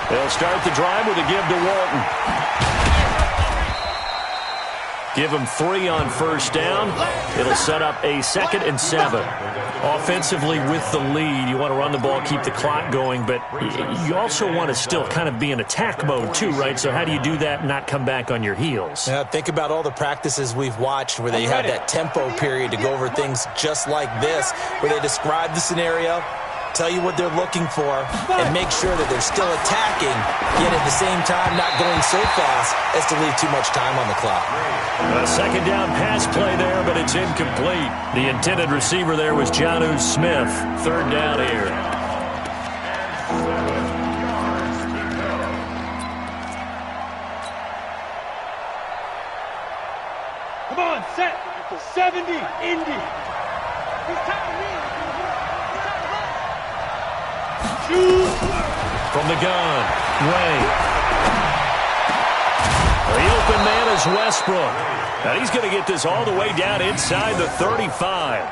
They'll start the drive with a give to Walton. Give them 3 on first down. It'll set up a 2nd and 7. Offensively with the lead, you want to run the ball, keep the clock going, but you also want to still kind of be in attack mode too, right? So how do you do that and not come back on your heels? Yeah, think about all the practices we've watched where they have that tempo period to go over things just like this, where they describe the scenario, tell you what they're looking for, and make sure that they're still attacking, yet at the same time not going so fast as to leave too much time on the clock. A 2nd down pass play there, but it's incomplete. The intended receiver there was Jonnu Smith. 3rd down here. Come on, set. 70, Indy. From the gun, Ray. The open man is Westbrook. And he's going to get this all the way down inside the 35.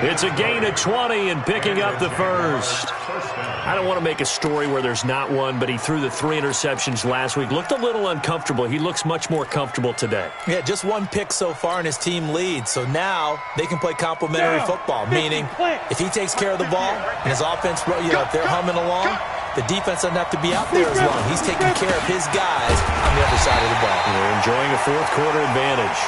It's a gain of 20 and picking up the first. I don't want to make a story where there's not one, but he threw the 3 interceptions last week. Looked a little uncomfortable. He looks much more comfortable today. Yeah, just 1 pick so far and his team leads. So now they can play complementary football, meaning if he takes care of the ball and his offense, if they're humming along, the defense doesn't have to be out there as long. He's taking care of his guys on the other side of the ball. They're enjoying a 4th quarter advantage.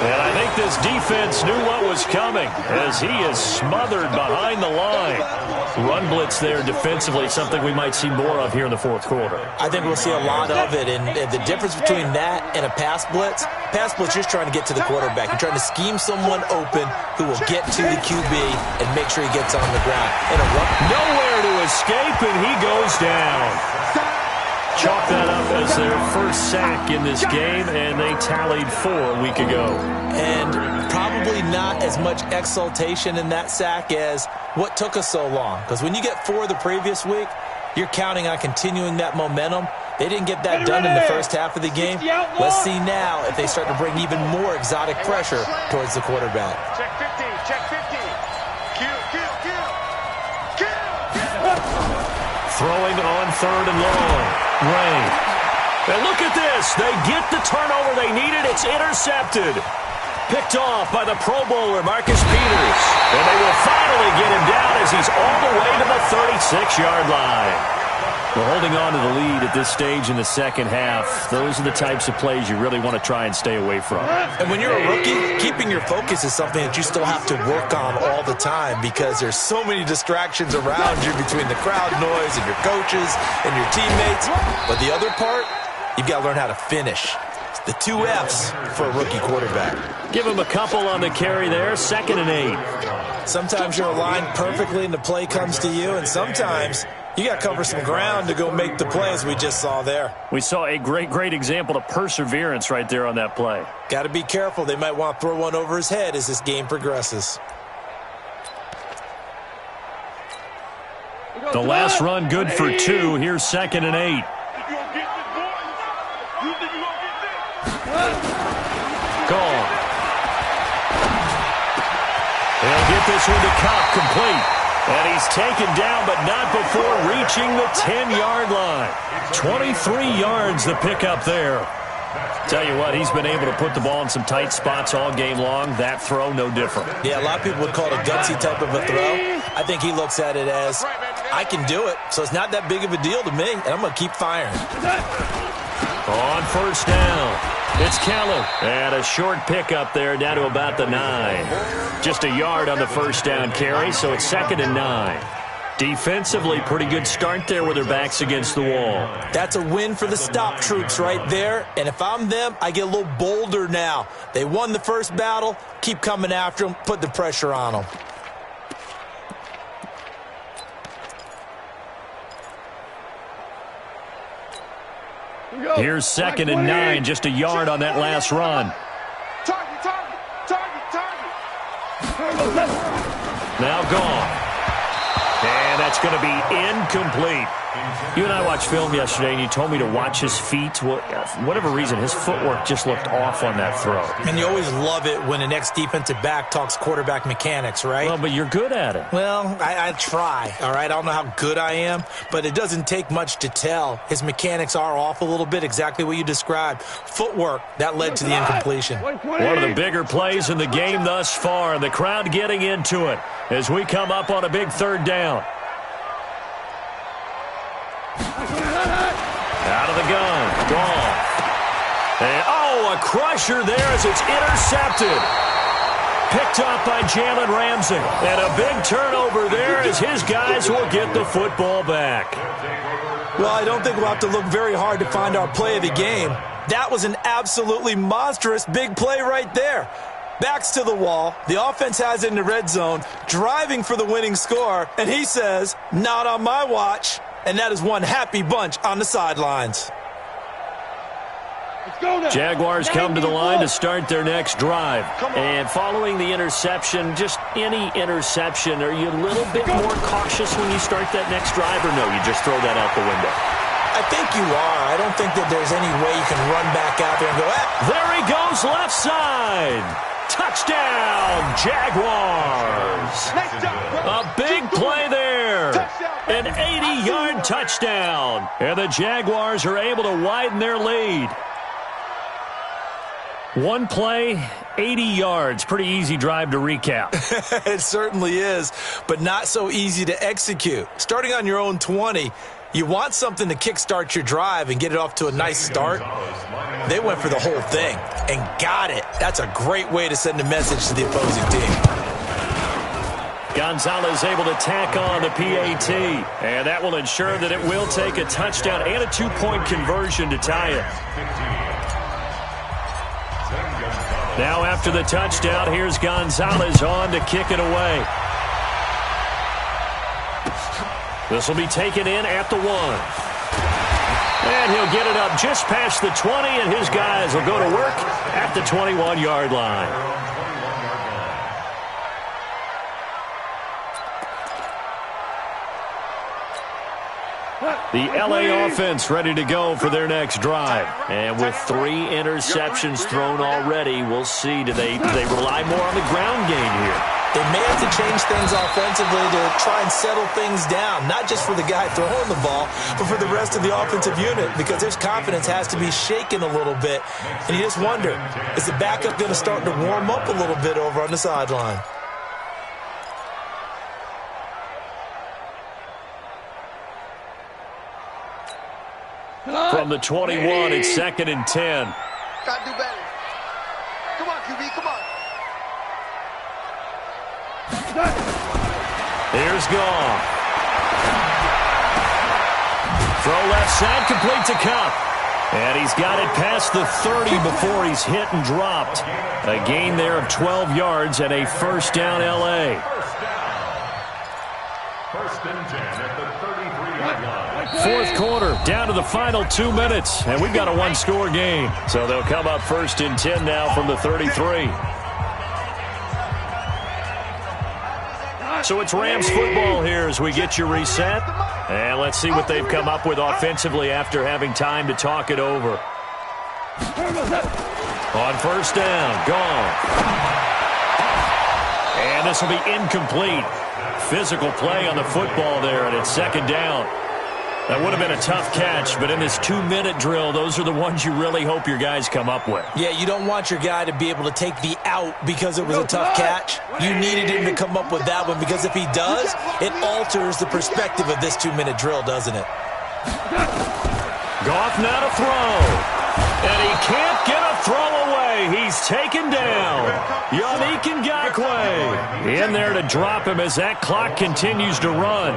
And I think this defense knew what was coming as he is smothered behind the line. Run blitz there defensively, something we might see more of here in the 4th quarter. I think we'll see a lot of it, and the difference between that and a pass blitz, you're just trying to get to the quarterback. You're trying to scheme someone open who will get to the QB and make sure he gets on the ground. Nowhere to escape, and he goes down. Chalk that up as their first sack in this game, and they tallied 4 a week ago. And probably not as much exultation in that sack as what took us so long. Because when you get 4 the previous week, you're counting on continuing that momentum. They didn't get that done in the first half of the game. Let's see now if they start to bring even more exotic pressure towards the quarterback. Check 50, check 50. Kill. Throwing on 3rd and long. Ray. And look at this. They get the turnover they needed. It's intercepted. Picked off by the Pro Bowler, Marcus Peters. And they will finally get him down as he's all the way to the 36-yard line. We're holding on to the lead at this stage in the second half. Those are the types of plays you really want to try and stay away from. And when you're a rookie, keeping your focus is something that you still have to work on all the time because there's so many distractions around you between the crowd noise and your coaches and your teammates. But the other part, you've got to learn how to finish. The 2 F's for a rookie quarterback. Give him a couple on the carry there, 2nd and 8. Sometimes you're aligned perfectly and the play comes to you, and sometimes you got to cover some ground to go make the plays we just saw there. We saw a great example of perseverance right there on that play. Got to be careful. They might want to throw one over his head as this game progresses. The last run good for 2. Here's 2nd and 8. Gone. They'll get this one to Cobb, complete. And he's taken down, but not before reaching the 10-yard line. 23 yards the pickup there. Tell you what, he's been able to put the ball in some tight spots all game long. That throw, no different. Yeah, a lot of people would call it a gutsy type of a throw. I think he looks at it as, I can do it, so it's not that big of a deal to me, and I'm going to keep firing. On first down, it's Keller. And a short pickup there down to about the 9. Just a yard on the first down carry, so it's 2nd and 9. Defensively, pretty good start there with their backs against the wall. That's a win for the stop troops right there. And if I'm them, I get a little bolder now. They won the first battle. Keep coming after them. Put the pressure on them. Here's 2nd and 9, just a yard on that last run. Target. Now gone. And that's going to be incomplete. You and I watched film yesterday, and you told me to watch his feet. For whatever reason, his footwork just looked off on that throw. And you always love it when the next defensive back talks quarterback mechanics, right? Well, but you're good at it. Well, I try, all right? I don't know how good I am, but it doesn't take much to tell. His mechanics are off a little bit, exactly what you described. Footwork, that led to the incompletion. One of the bigger plays in the game thus far, and the crowd getting into it as we come up on a big third down. Out of the gun, Goff. And, a crusher there as it's intercepted. Picked up by Jalen Ramsey. And a big turnover there as his guys will get the football back. Well, I don't think we'll have to look very hard to find our play of the game. That was an absolutely monstrous big play right there. Backs to the wall. The offense has it in the red zone, driving for the winning score. And he says, not on my watch. And that is one happy bunch on the sidelines. Jaguars come to the line to start their next drive. And following the interception, just any interception, are you a little bit more cautious when you start that next drive, or no, you just throw that out the window? I think you are. I don't think that there's any way you can run back out there and go, There he goes, left side. Touchdown, Jaguars. A big play there. An 80-yard touchdown. And the Jaguars are able to widen their lead. One play, 80 yards. Pretty easy drive to recap. It certainly is, but not so easy to execute. Starting on your own 20, you want something to kickstart your drive and get it off to a nice start. They went for the whole thing and got it. That's a great way to send a message to the opposing team. Gonzalez able to tack on the PAT, and that will ensure that it will take a touchdown and a two-point conversion to tie it. Now after the touchdown, here's Gonzalez on to kick it away. This will be taken in at the 1. And he'll get it up just past the 20, and his guys will go to work at the 21-yard line. The LA offense ready to go for their next drive. And with 3 interceptions thrown already, we'll see. Do they rely more on the ground game here? They may have to change things offensively to try and settle things down, not just for the guy throwing the ball, but for the rest of the offensive unit, because their confidence has to be shaken a little bit. And you just wonder, is the backup going to start to warm up a little bit over on the sideline? From the 21, it's 2nd and 10. Gotta do better. Come on, QB, come on. Here's Goff. Throw left side, complete to Kupp. And he's got it past the 30 before he's hit and dropped. A gain there of 12 yards and a first down LA. First and 10 at the 33-yard line. Fourth quarter, down to the final 2 minutes, and we've got a one-score game. So they'll come up first and 10 now from the 33. So it's Rams football here as we get you reset. And let's see what they've come up with offensively after having time to talk it over. On first down, gone. And this will be incomplete. Physical play on the football there, and it's 2nd down. That would have been a tough catch, but in this 2-minute drill, those are the ones you really hope your guys come up with. Yeah, you don't want your guy to be able to take the out because it was a tough catch. You needed him to come up with that one, because if he does, it alters the perspective of this 2-minute drill, doesn't it? Goff now to throw. And he can't get a throw away. He's taken down. Yannick Ngakoue in there to drop him as that clock continues to run.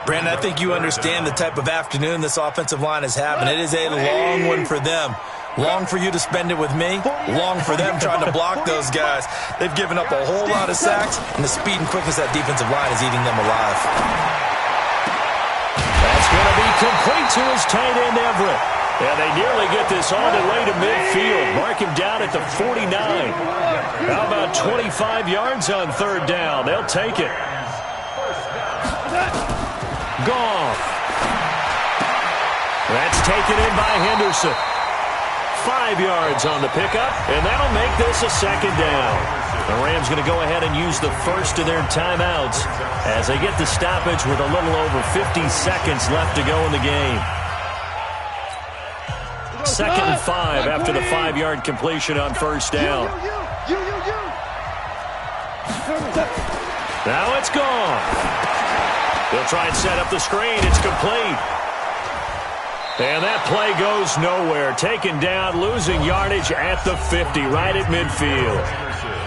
Brandon, I think you understand the type of afternoon this offensive line is having. It is a long one for them. Long for you to spend it with me. Long for them trying to block those guys. They've given up a whole lot of sacks, and the speed and quickness of that defensive line is eating them alive. That's going to be complete to his tight end, Everett. And they nearly get this all the way to midfield. Mark him down at the 49. How about 25 yards on 3rd down? They'll take it. Goff. That's taken in by Henderson. 5 yards on the pickup, and that'll make this a second down. The Rams going to go ahead and use the first of their timeouts as they get the stoppage with a little over 50 seconds left to go in the game. 2nd and 5 after the 5-yard completion on first down. Now it's gone. They'll try and set up the screen. It's complete. And that play goes nowhere. Taken down, losing yardage at the 50, right at midfield.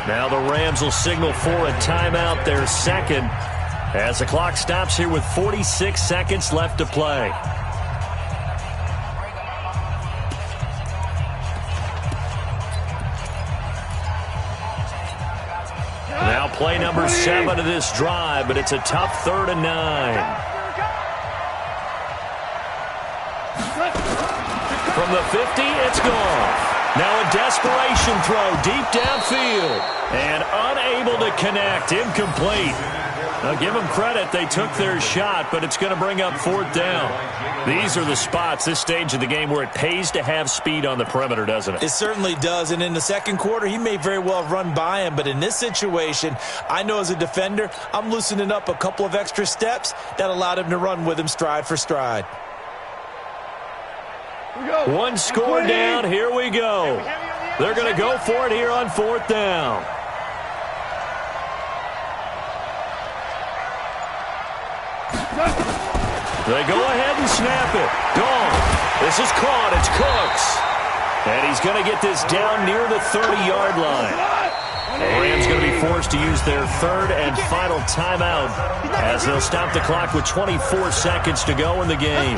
Now the Rams will signal for a timeout, their second, as the clock stops here with 46 seconds left to play. Now play number 7 of this drive, but it's a tough 3rd and 9. From the 50, it's gone. Now a desperation throw deep downfield. And unable to connect. Incomplete. Now give them credit. They took their shot, but it's going to bring up 4th down. These are the spots, this stage of the game, where it pays to have speed on the perimeter, doesn't it? It certainly does. And in the second quarter, he may very well run by him. But in this situation, I know as a defender, I'm loosening up a couple of extra steps that allowed him to run with him stride for stride. One score down. Here we go. They're going to go for it here on 4th down. They go ahead and snap it. Gone. This is caught. It's Cooks. And he's going to get this down near the 30-yard line. The Rams going to be forced to use their 3rd and final timeout as they'll stop the clock with 24 seconds to go in the game.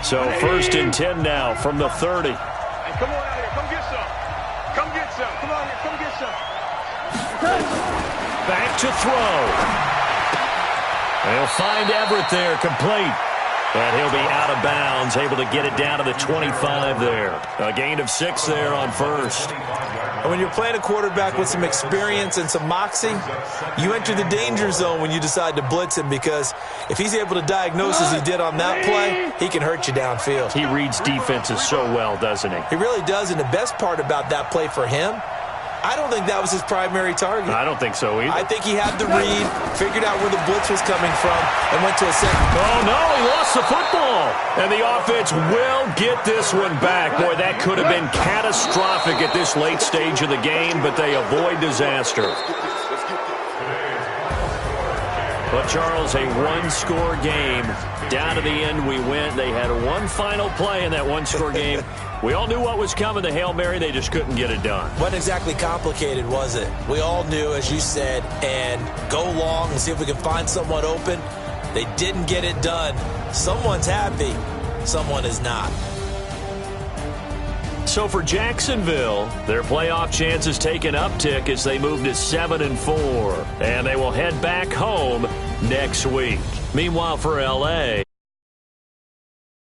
So 1st and 10 now from the 30. Hey, come on out here. Come get some. Come get some. Come on here. Come get some. Back to throw. They'll find Everett there, complete. And he'll be out of bounds, able to get it down to the 25 there. A gain of 6 there on 1st. And when you're playing a quarterback with some experience and some moxie, you enter the danger zone when you decide to blitz him, because if he's able to diagnose as he did on that play, he can hurt you downfield. He reads defenses so well, doesn't he? He really does, and the best part about that play for him, I don't think that was his primary target. I don't think so either. I think he had the read, figured out where the blitz was coming from, and went to a second. Oh, no, he lost the football. And the offense will get this one back. Boy, that could have been catastrophic at this late stage of the game, but they avoid disaster. But, Charles, a one-score game. Down to the end we went. They had one final play in that one-score game. We all knew what was coming, the Hail Mary. They just couldn't get it done. Wasn't exactly complicated, was it? We all knew, as you said, and go long and see if we can find someone open. They didn't get it done. Someone's happy. Someone is not. So for Jacksonville, their playoff chances take an uptick as they move to 7-4. And they will head back home next week. Meanwhile, for L.A.,